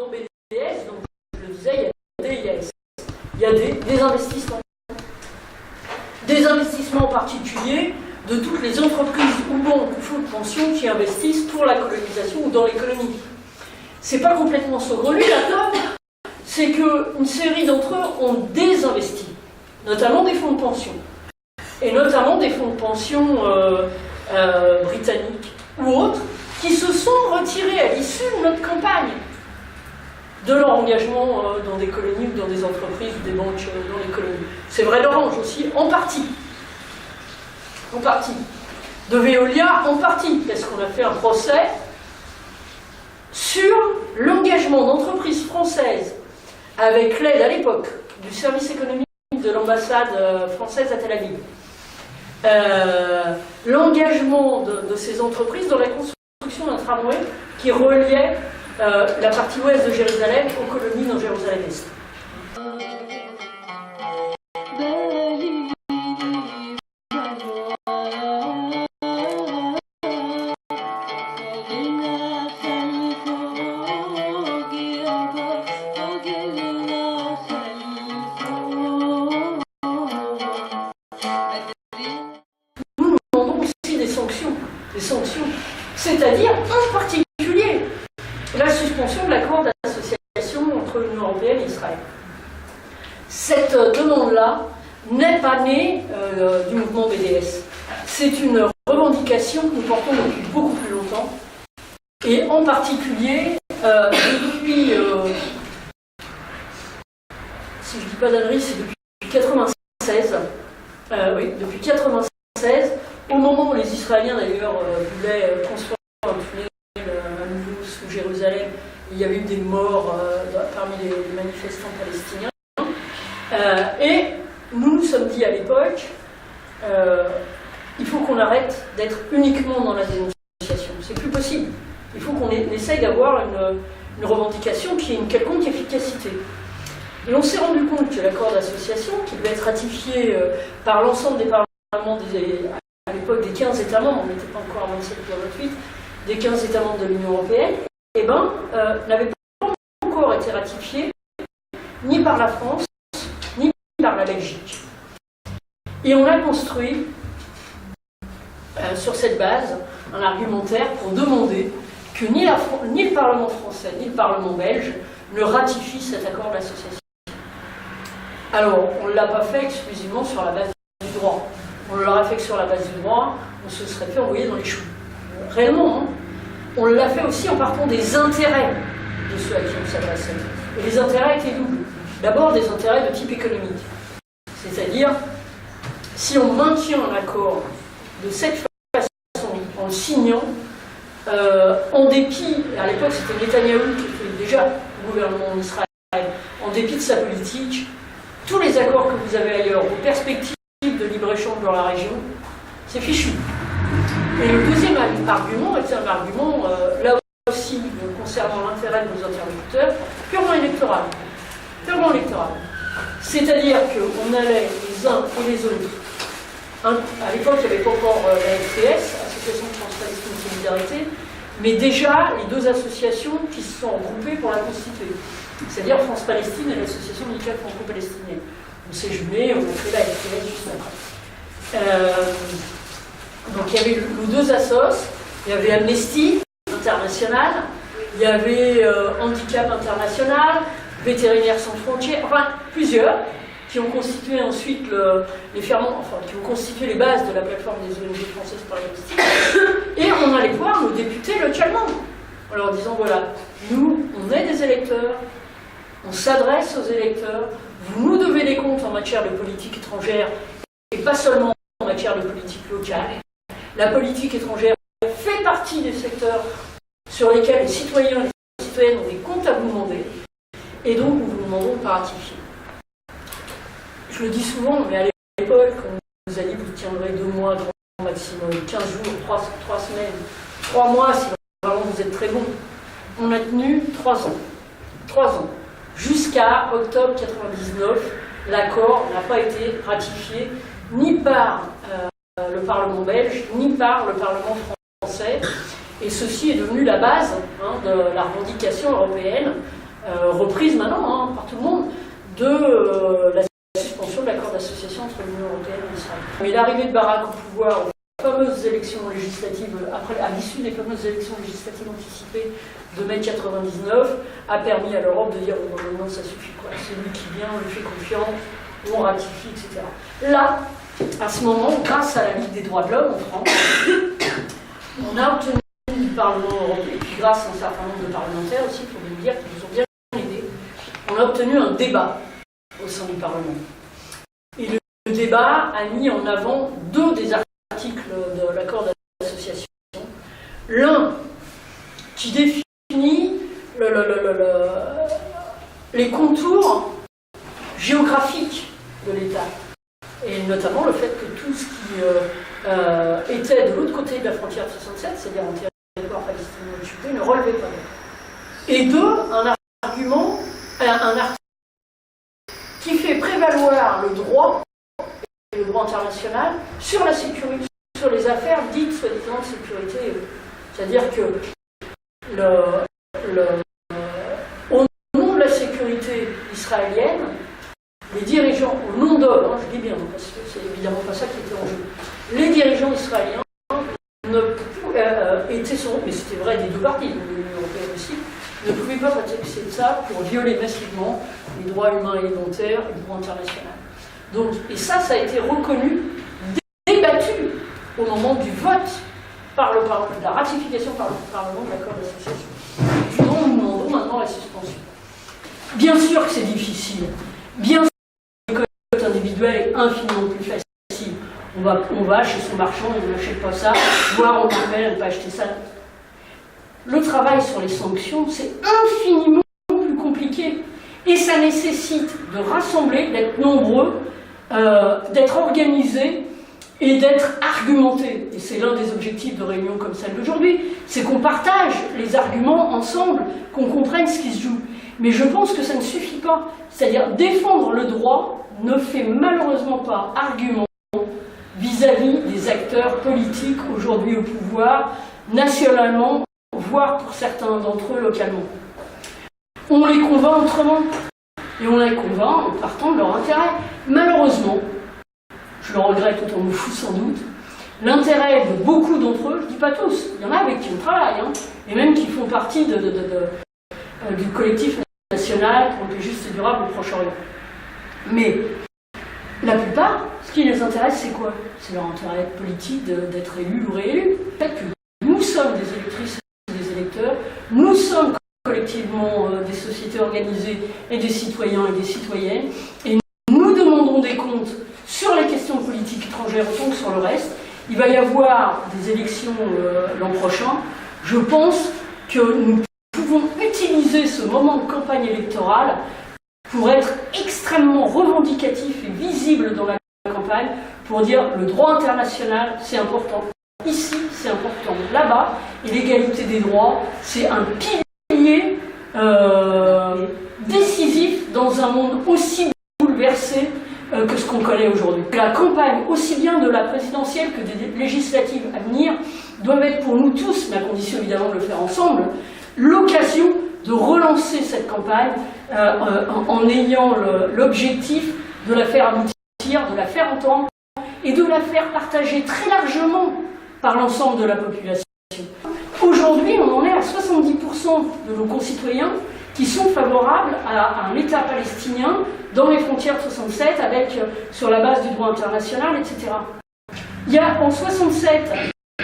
dans BDS, donc je le disais, il y a des IAS. Il y a des investissements. Des investissements particuliers de toutes les entreprises ou banques ou fonds de pension qui investissent pour la colonisation ou dans les colonies. C'est pas complètement saugrenu d'accord, c'est qu'une série d'entre eux ont désinvesti, notamment des fonds de pension, et notamment des fonds de pension britanniques ou autres, qui se sont retirés à l'issue de notre campagne de leur engagement dans des colonies ou dans des entreprises ou des banques dans les colonies. C'est vrai d'Orange aussi, en partie. En partie. De Veolia, en partie, parce qu'on a fait un procès sur l'engagement d'entreprises françaises avec l'aide à l'époque du service économique de l'ambassade française à Tel Aviv. L'engagement de ces entreprises dans la construction d'un tramway qui reliait la partie ouest de Jérusalem aux colonies dans Jérusalem-Est. Nous demandons aussi des sanctions, c'est-à-dire en particulier la suspension de l'accord d'association entre l'Union européenne et Israël. Cette demande-là n'est pas née du mouvement BDS. C'est une revendication que nous portons depuis beaucoup plus longtemps, et en particulier depuis, si je ne dis pas d'ânerie, c'est depuis 1996. Oui, depuis 1996, au moment où les Israéliens d'ailleurs voulaient construire un tunnel à nouveau sous Jérusalem, il y avait eu des morts parmi les manifestants palestiniens. Et nous nous sommes dit à l'époque, il faut qu'on arrête d'être uniquement dans la dénonciation. C'est plus possible. Il faut qu'on essaye d'avoir une revendication qui ait une quelconque efficacité. Et on s'est rendu compte que l'accord d'association, qui devait être ratifié par l'ensemble des parlements, à l'époque des 15 États membres, on n'était pas encore à 27 ou à 28, des 15 États membres de l'Union européenne, n'avait pas encore été ratifié ni par la France, ni par la Belgique. Et on a construit, sur cette base, un argumentaire pour demander que ni le Parlement français, ni le Parlement belge ne ratifient cet accord d'association. Alors, on ne l'a pas fait exclusivement sur la base du droit. On l'aurait fait que sur la base du droit, on se serait fait envoyer dans les choux. Réellement, hein. On l'a fait aussi en partant des intérêts de ceux à qui on s'adressait. Et les intérêts étaient doubles. D'abord, des intérêts de type économique. C'est-à-dire, si on maintient un accord de cette façon, en le signant, en dépit, à l'époque c'était Netanyahou qui était déjà le gouvernement en Israël, en dépit de sa politique, tous les accords que vous avez ailleurs, aux perspectives de libre-échange dans la région, c'est fichu. Et le deuxième argument était un argument, là aussi, concernant l'intérêt de nos interlocuteurs, purement électoral. Purement électoral. C'est-à-dire qu'on allait les uns et les autres. À l'époque, il n'y avait pas encore la FPS, Association de France-Palestine Solidarité, mais déjà les deux associations qui se sont regroupées pour la constituer. C'est-à-dire France-Palestine et l'Association médicale franco-palestinienne. On s'est jumelés, on a fait la FPS juste après. Donc il y avait nos deux assos, il y avait Amnesty International, il y avait Handicap International, Vétérinaires sans frontières, enfin plusieurs, qui ont constitué ensuite qui ont constitué les bases de la plateforme des ONG françaises pour la Palestine. Et on allait voir nos députés localement, en leur disant voilà, nous, on est des électeurs, on s'adresse aux électeurs, vous nous devez des comptes en matière de politique étrangère, et pas seulement en matière de politique locale. La politique étrangère fait partie des secteurs sur lesquels les citoyens et les citoyennes ont des comptes à vous demander, et donc nous vous demandons de pas ratifier. Je le dis souvent, mais à l'époque, on nous a dit que vous tiendrez 2 mois, grand maximum, 15 jours, 3 semaines, 3 mois si vraiment vous êtes très bon. On a tenu 3 ans. 3 ans. Jusqu'à octobre 1999, l'accord n'a pas été ratifié ni par le Parlement belge, ni par le Parlement français. Et ceci est devenu la base de la revendication européenne reprise maintenant par tout le monde, de la suspension de l'accord d'association entre l'Union européenne et Israël. Mais l'arrivée de Barak au pouvoir, aux fameuses élections législatives, à l'issue des fameuses élections législatives anticipées de mai 1999, a permis à l'Europe de dire oh, non, ça suffit, quoi. C'est lui qui vient, on lui fait confiance, on ratifie, etc. Là, à ce moment, grâce à la Ligue des droits de l'homme en France, on a obtenu du Parlement européen, et puis grâce à un certain nombre de parlementaires aussi, pour nous dire qu'ils nous ont bien aidés, on a obtenu un débat au sein du Parlement. Et le débat a mis en avant deux des articles de l'accord d'association. L'un qui définit les contours géographiques de l'État, et notamment le fait que tout ce qui était de l'autre côté de la frontière de 67, c'est-à-dire en territoire palestinien occupé, ne relevait pas d'eux. Et deux, un article qui fait prévaloir le droit et le droit international sur la sécurité, sur les affaires dites soi-disant de sécurité. C'est-à-dire que au nom de la sécurité israélienne, les dirigeants, au nom d'eux, je dis bien, parce que c'est évidemment pas ça qui était en jeu, les dirigeants israéliens étaient mais c'était vrai des deux parties, de l'Union européenne aussi, ne pouvaient pas prétexter de ça pour violer massivement les droits humains élémentaires et le droit international. Donc, et ça a été reconnu, débattu au moment du vote par le Parlement, de la ratification par le Parlement de l'accord d'association, dont nous demandons maintenant la suspension. Bien sûr que c'est difficile, bien sûr que le code individuel est infiniment plus facile. On va chez son marchand et on n'achète pas ça, voire on appelle, on peut acheter ça. Le travail sur les sanctions, c'est infiniment plus compliqué. Et ça nécessite de rassembler, d'être nombreux, d'être organisés et d'être argumentés. Et c'est l'un des objectifs de réunions comme celle d'aujourd'hui, c'est qu'on partage les arguments ensemble, qu'on comprenne ce qui se joue. Mais je pense que ça ne suffit pas. C'est-à-dire défendre le droit ne fait malheureusement pas argument vis-à-vis des acteurs politiques aujourd'hui au pouvoir, nationalement, voire pour certains d'entre eux localement. On les convainc autrement, et on les convainc en partant de leur intérêt. Malheureusement, je le regrette autant me fous sans doute, l'intérêt de beaucoup d'entre eux, je ne dis pas tous, il y en a avec qui on travaille, et même qui font partie du collectif national pour le juste et durable au Proche-Orient. Mais la plupart, ce qui les intéresse, c'est quoi? C'est leur intérêt politique d'être élus ou réélus. Le fait que nous sommes des électrices et des électeurs, nous sommes collectivement des sociétés organisées et des citoyens et des citoyennes, et nous demandons des comptes sur les questions politiques étrangères autant que sur le reste. Il va y avoir des élections l'an prochain. Je pense que nous pouvons utiliser ce moment de campagne électorale pour être extrêmement revendicatif et visible dans la campagne, pour dire le droit international, c'est important. Ici, c'est important. Là-bas, et l'égalité des droits, c'est un pilier décisif dans un monde aussi bouleversé que ce qu'on connaît aujourd'hui. La campagne, aussi bien de la présidentielle que des législatives à venir, doivent être pour nous tous, mais à condition évidemment de le faire ensemble, l'occasion de relancer cette campagne en ayant l'objectif de la faire aboutir, de la faire entendre et de la faire partager très largement par l'ensemble de la population. Aujourd'hui, on en est à 70% de nos concitoyens qui sont favorables à un État palestinien dans les frontières de 67, sur la base du droit international, etc. Il y a en 67,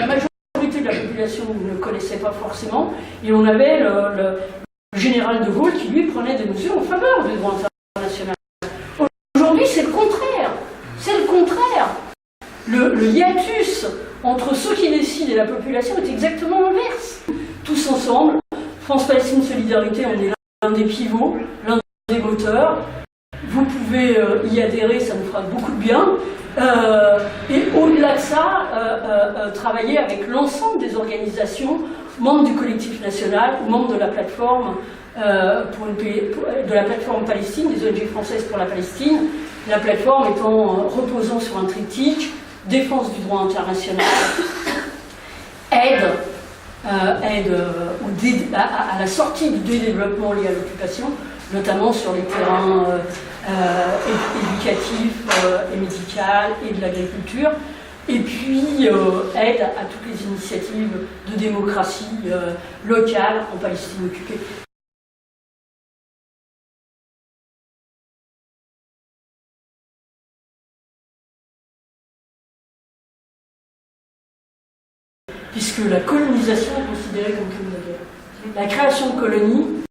la majorité de la population ne connaissait pas forcément, et on avait le général de Gaulle qui, lui, prenait des mesures en faveur du droit international. Aujourd'hui, c'est le contraire. C'est le contraire. Le hiatus entre ceux qui décident et la population est exactement l'inverse. Tous ensemble, France-Palestine Solidarité, on est l'un des pivots, l'un des moteurs. Vous pouvez y adhérer, ça nous fera beaucoup de bien. Et au-delà de ça, travailler avec l'ensemble des organisations, membres du collectif national ou membres de la plateforme, de la plateforme Palestine, des ONG françaises pour la Palestine. La plateforme reposant sur un triptyque, défense du droit international, aide aux à la sortie du développement lié à l'occupation, notamment sur les terrains éducatifs et médicaux et de l'agriculture, et puis aide à toutes les initiatives de démocratie locale en Palestine occupée. Puisque la colonisation est considérée comme crime de guerre. La création de colonies,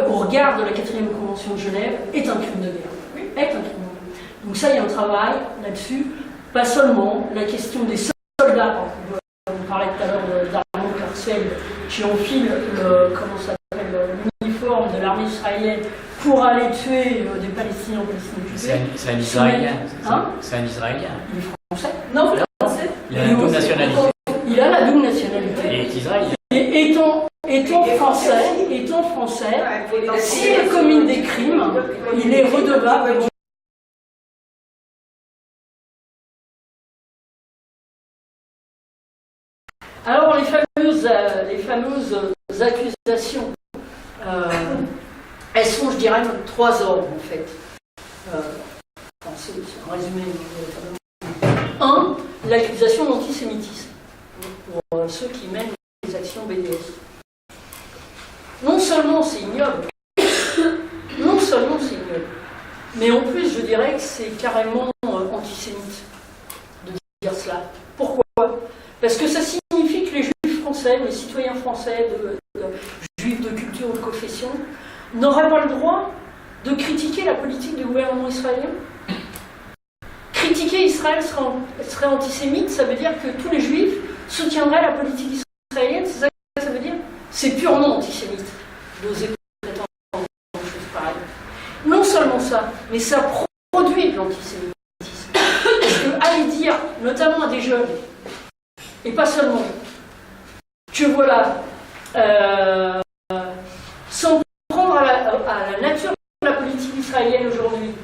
au regard de la 4e Convention de Genève, est un crime de guerre. Est un crime de guerre. Donc ça, il y a un travail là-dessus. Pas seulement la question des soldats. On parlait tout à l'heure d'Arnaud Carcel, qui enfile l'uniforme de l'armée israélienne pour aller tuer des Palestiniens en Palestine occupée. C'est un Israélien. C'est un Israélien. Il est français. Non, il est français. Il a la double nationalité. Il a la double nationalité. Il est israélien. Et étant français, s'il commet des crimes, il est redevable. Alors les fameuses accusations, elles sont, je dirais, de 3 ordres en fait. C'est un résumé. 1, l'accusation d'antisémitisme, pour ceux qui mènent les actions BDS. Non seulement c'est ignoble, mais en plus je dirais que c'est carrément antisémite de dire cela. Pourquoi? Parce que ça signifie que les juifs français, les citoyens français, juifs de culture ou de confession, n'auraient pas le droit de critiquer la politique du gouvernement israélien. Critiquer Israël serait antisémite, ça veut dire que tous les juifs soutiendraient la politique israélienne, c'est ça que ça veut dire? C'est purement antisémite d'oser prétendre des choses pareilles. Non seulement ça, mais ça produit de l'antisémitisme. Parce que aller dire, notamment à des jeunes, et pas seulement, que voilà, sans prendre à la nature de la politique israélienne aujourd'hui,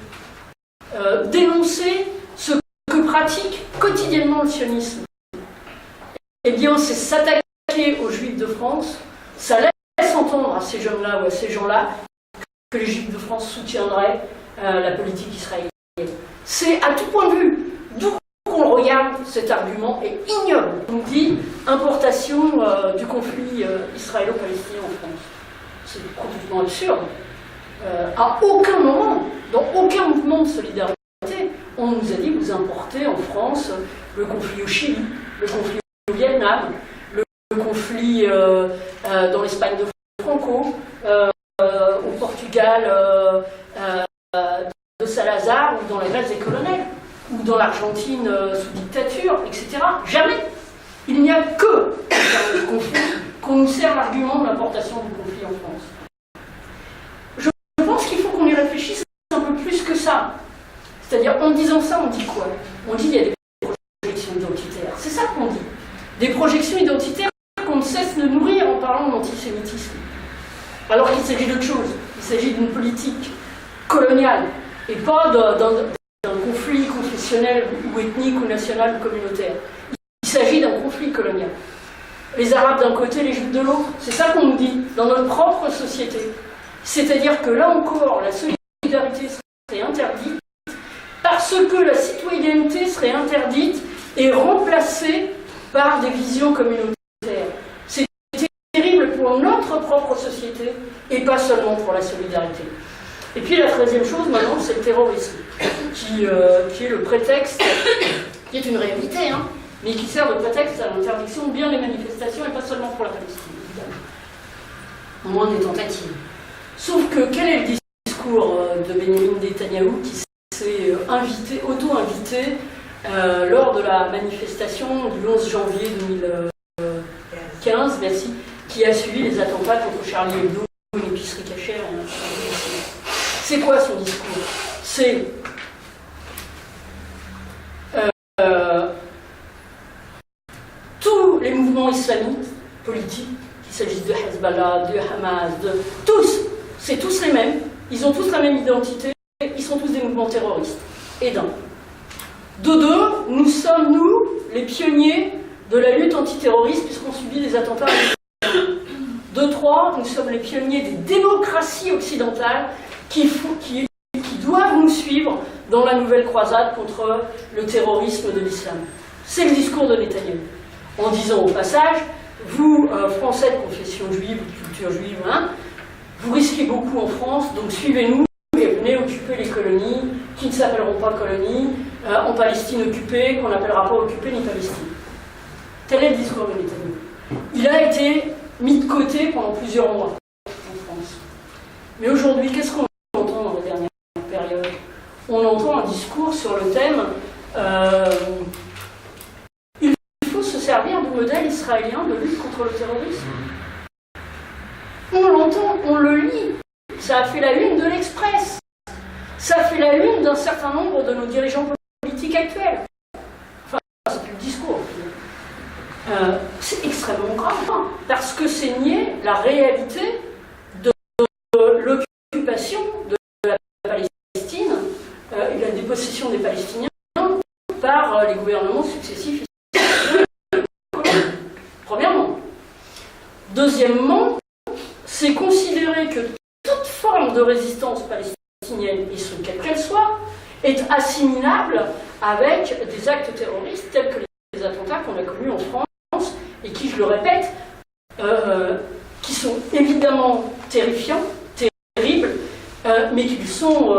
dénoncer ce que pratique quotidiennement le sionisme, eh bien c'est s'attaquer aux Juifs de France, ça laisse entendre à ces jeunes-là ou à ces gens-là que les Juifs de France soutiendraient la politique israélienne. C'est à tout point de vue, d'où qu'on le regarde, cet argument est ignoble. On dit importation du conflit israélo-palestinien en France. C'est complètement absurde. À aucun moment, dans aucun mouvement de solidarité, on nous a dit vous importez en France le conflit au Chili, le conflit au Vietnam, le conflit dans l'Espagne de Franco, au Portugal de Salazar, ou dans la Grèce des colonels, ou dans l'Argentine sous dictature, etc. Jamais. Il n'y a que dans le conflit qu'on nous sert l'argument de l'importation du conflit en France. Je pense qu'il faut qu'on y réfléchisse un peu plus que ça. C'est-à-dire, en disant ça, on dit quoi? On dit qu'il y a des projections identitaires. C'est ça qu'on dit. Des projections identitaires qu'on ne cesse de nourrir en parlant d'antisémitisme. Alors qu'il s'agit d'autre chose. Il s'agit d'une politique coloniale et pas d'un conflit confessionnel ou ethnique ou national ou communautaire. Il s'agit d'un conflit colonial. Les Arabes d'un côté, les Juifs de l'autre. C'est ça qu'on nous dit dans notre propre société. C'est-à-dire que là encore, la solidarité serait interdite parce que la citoyenneté serait interdite et remplacée par des visions communautaires. C'est terrible pour notre propre société et pas seulement pour la solidarité. Et puis la 13e chose maintenant, c'est le terrorisme, qui est le prétexte, qui est une réalité, hein, mais qui sert de prétexte à l'interdiction de bien des manifestations et pas seulement pour la Palestine, évidemment. Au moins des tentatives. Sauf que quel est le discours de Benjamin Netanyahou qui s'est auto-invité lors de la manifestation du 11 janvier 2015, merci, qui a suivi les attentats contre Charlie Hebdo, une épicerie cachère. C'est quoi son discours? C'est tous les mouvements islamiques politiques, qu'il s'agisse de Hezbollah, de Hamas, de tous, c'est tous les mêmes, ils ont tous la même identité, ils sont tous des mouvements terroristes. Et d'un. De deux, nous sommes, nous, les pionniers de la lutte antiterroriste, puisqu'on subit des attentats. 2, 3, nous sommes les pionniers des démocraties occidentales qui doivent nous suivre dans la nouvelle croisade contre le terrorisme de l'islam. C'est le discours de Netanyahou. En disant au passage, vous, Français de confession juive, de culture juive, hein, vous risquez beaucoup en France, donc suivez-nous et venez occuper les colonies, qui ne s'appelleront pas colonies, en Palestine occupée, qu'on n'appellera pas occupée ni Palestine. Tel est le discours de Netanyahou. Il a été mis de côté pendant plusieurs mois en France. Mais aujourd'hui, qu'est-ce qu'on entend dans la dernière période? On entend un discours sur le thème il faut se servir du modèle israélien de lutte contre le terrorisme. On l'entend, on le lit. Ça a fait la une de l'Express. Ça a fait la une d'un certain nombre de nos dirigeants politiques actuels. Enfin, c'est plus le discours. C'est extrêmement grave, parce que c'est nier la réalité de l'occupation de la Palestine et la dépossession des Palestiniens par les gouvernements successifs. Premièrement. Deuxièmement, c'est considérer que toute forme de résistance palestinienne, et ce quelle qu'elle soit, est assimilable avec des actes terroristes tels que les attentats qu'on a connus en France et qui, je le répète, qui sont évidemment terrifiants, terribles, mais qui sont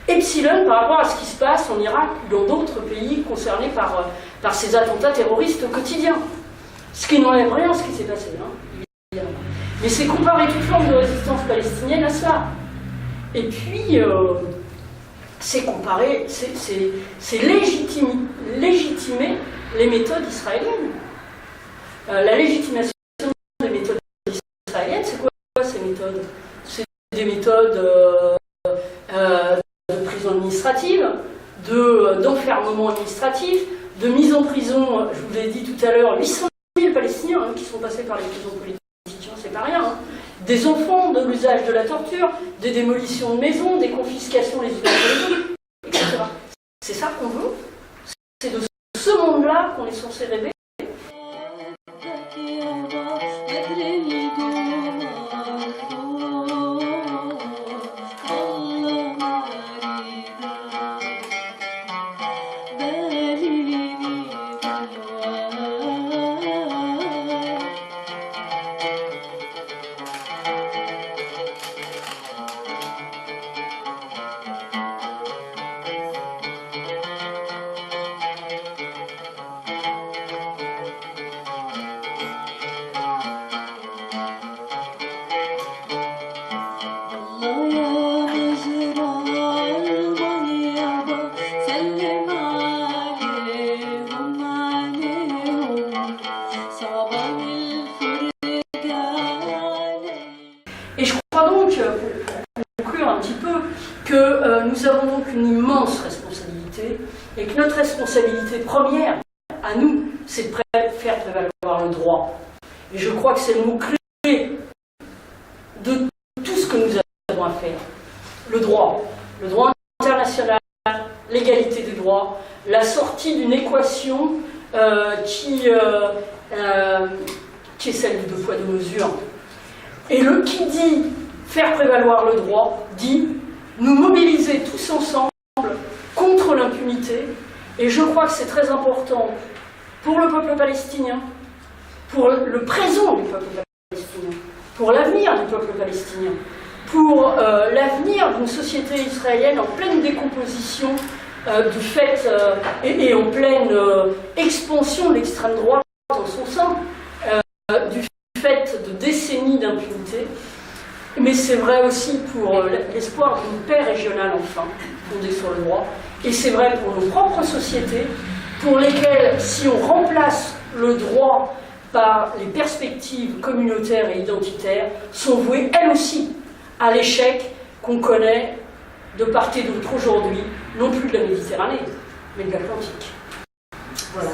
epsilon par rapport à ce qui se passe en Irak ou dans d'autres pays concernés par ces attentats terroristes au quotidien. Ce qui n'enlève rien à ce qui s'est passé, hein, évidemment. Mais c'est comparer toute forme de résistance palestinienne à cela. Et puis, c'est comparer, c'est légitimer les méthodes israéliennes. La légitimation des méthodes israéliennes, c'est quoi ces méthodes? C'est des méthodes de prison administrative, d'enfermement administratif, de mise en prison, je vous l'ai dit tout à l'heure, 800 000 Palestiniens qui sont passés par les prisons politiques, c'est pas rien. Hein. Des enfants, de l'usage de la torture, des démolitions de maisons, des confiscations les unes après les autres, etc. C'est ça qu'on veut? C'est de ce monde-là qu'on est censé rêver? Et je crois donc, pour conclure un petit peu, que nous avons donc une immense responsabilité et que notre responsabilité première, à nous, c'est de faire prévaloir le droit. Et je crois que c'est le mot-clé de tout ce que nous avons à faire. Le droit international, l'égalité des droits, la sortie d'une équation qui est celle du 2 poids 2 mesures. Et qui dit faire prévaloir le droit, dit nous mobiliser tous ensemble contre l'impunité. Et je crois que c'est très important pour le peuple palestinien, pour le présent du peuple palestinien, pour l'avenir du peuple palestinien, pour l'avenir d'une société israélienne en pleine décomposition du fait et en pleine expansion de l'extrême droite dans son sein, du fait de décennies d'impunité, mais c'est vrai aussi pour l'espoir d'une paix régionale enfin, fondée sur le droit, et c'est vrai pour nos propres sociétés, pour lesquelles, si on remplace le droit par les perspectives communautaires et identitaires, sont vouées elles aussi à l'échec qu'on connaît de part et d'autre aujourd'hui, non plus de la Méditerranée, mais de l'Atlantique. Voilà.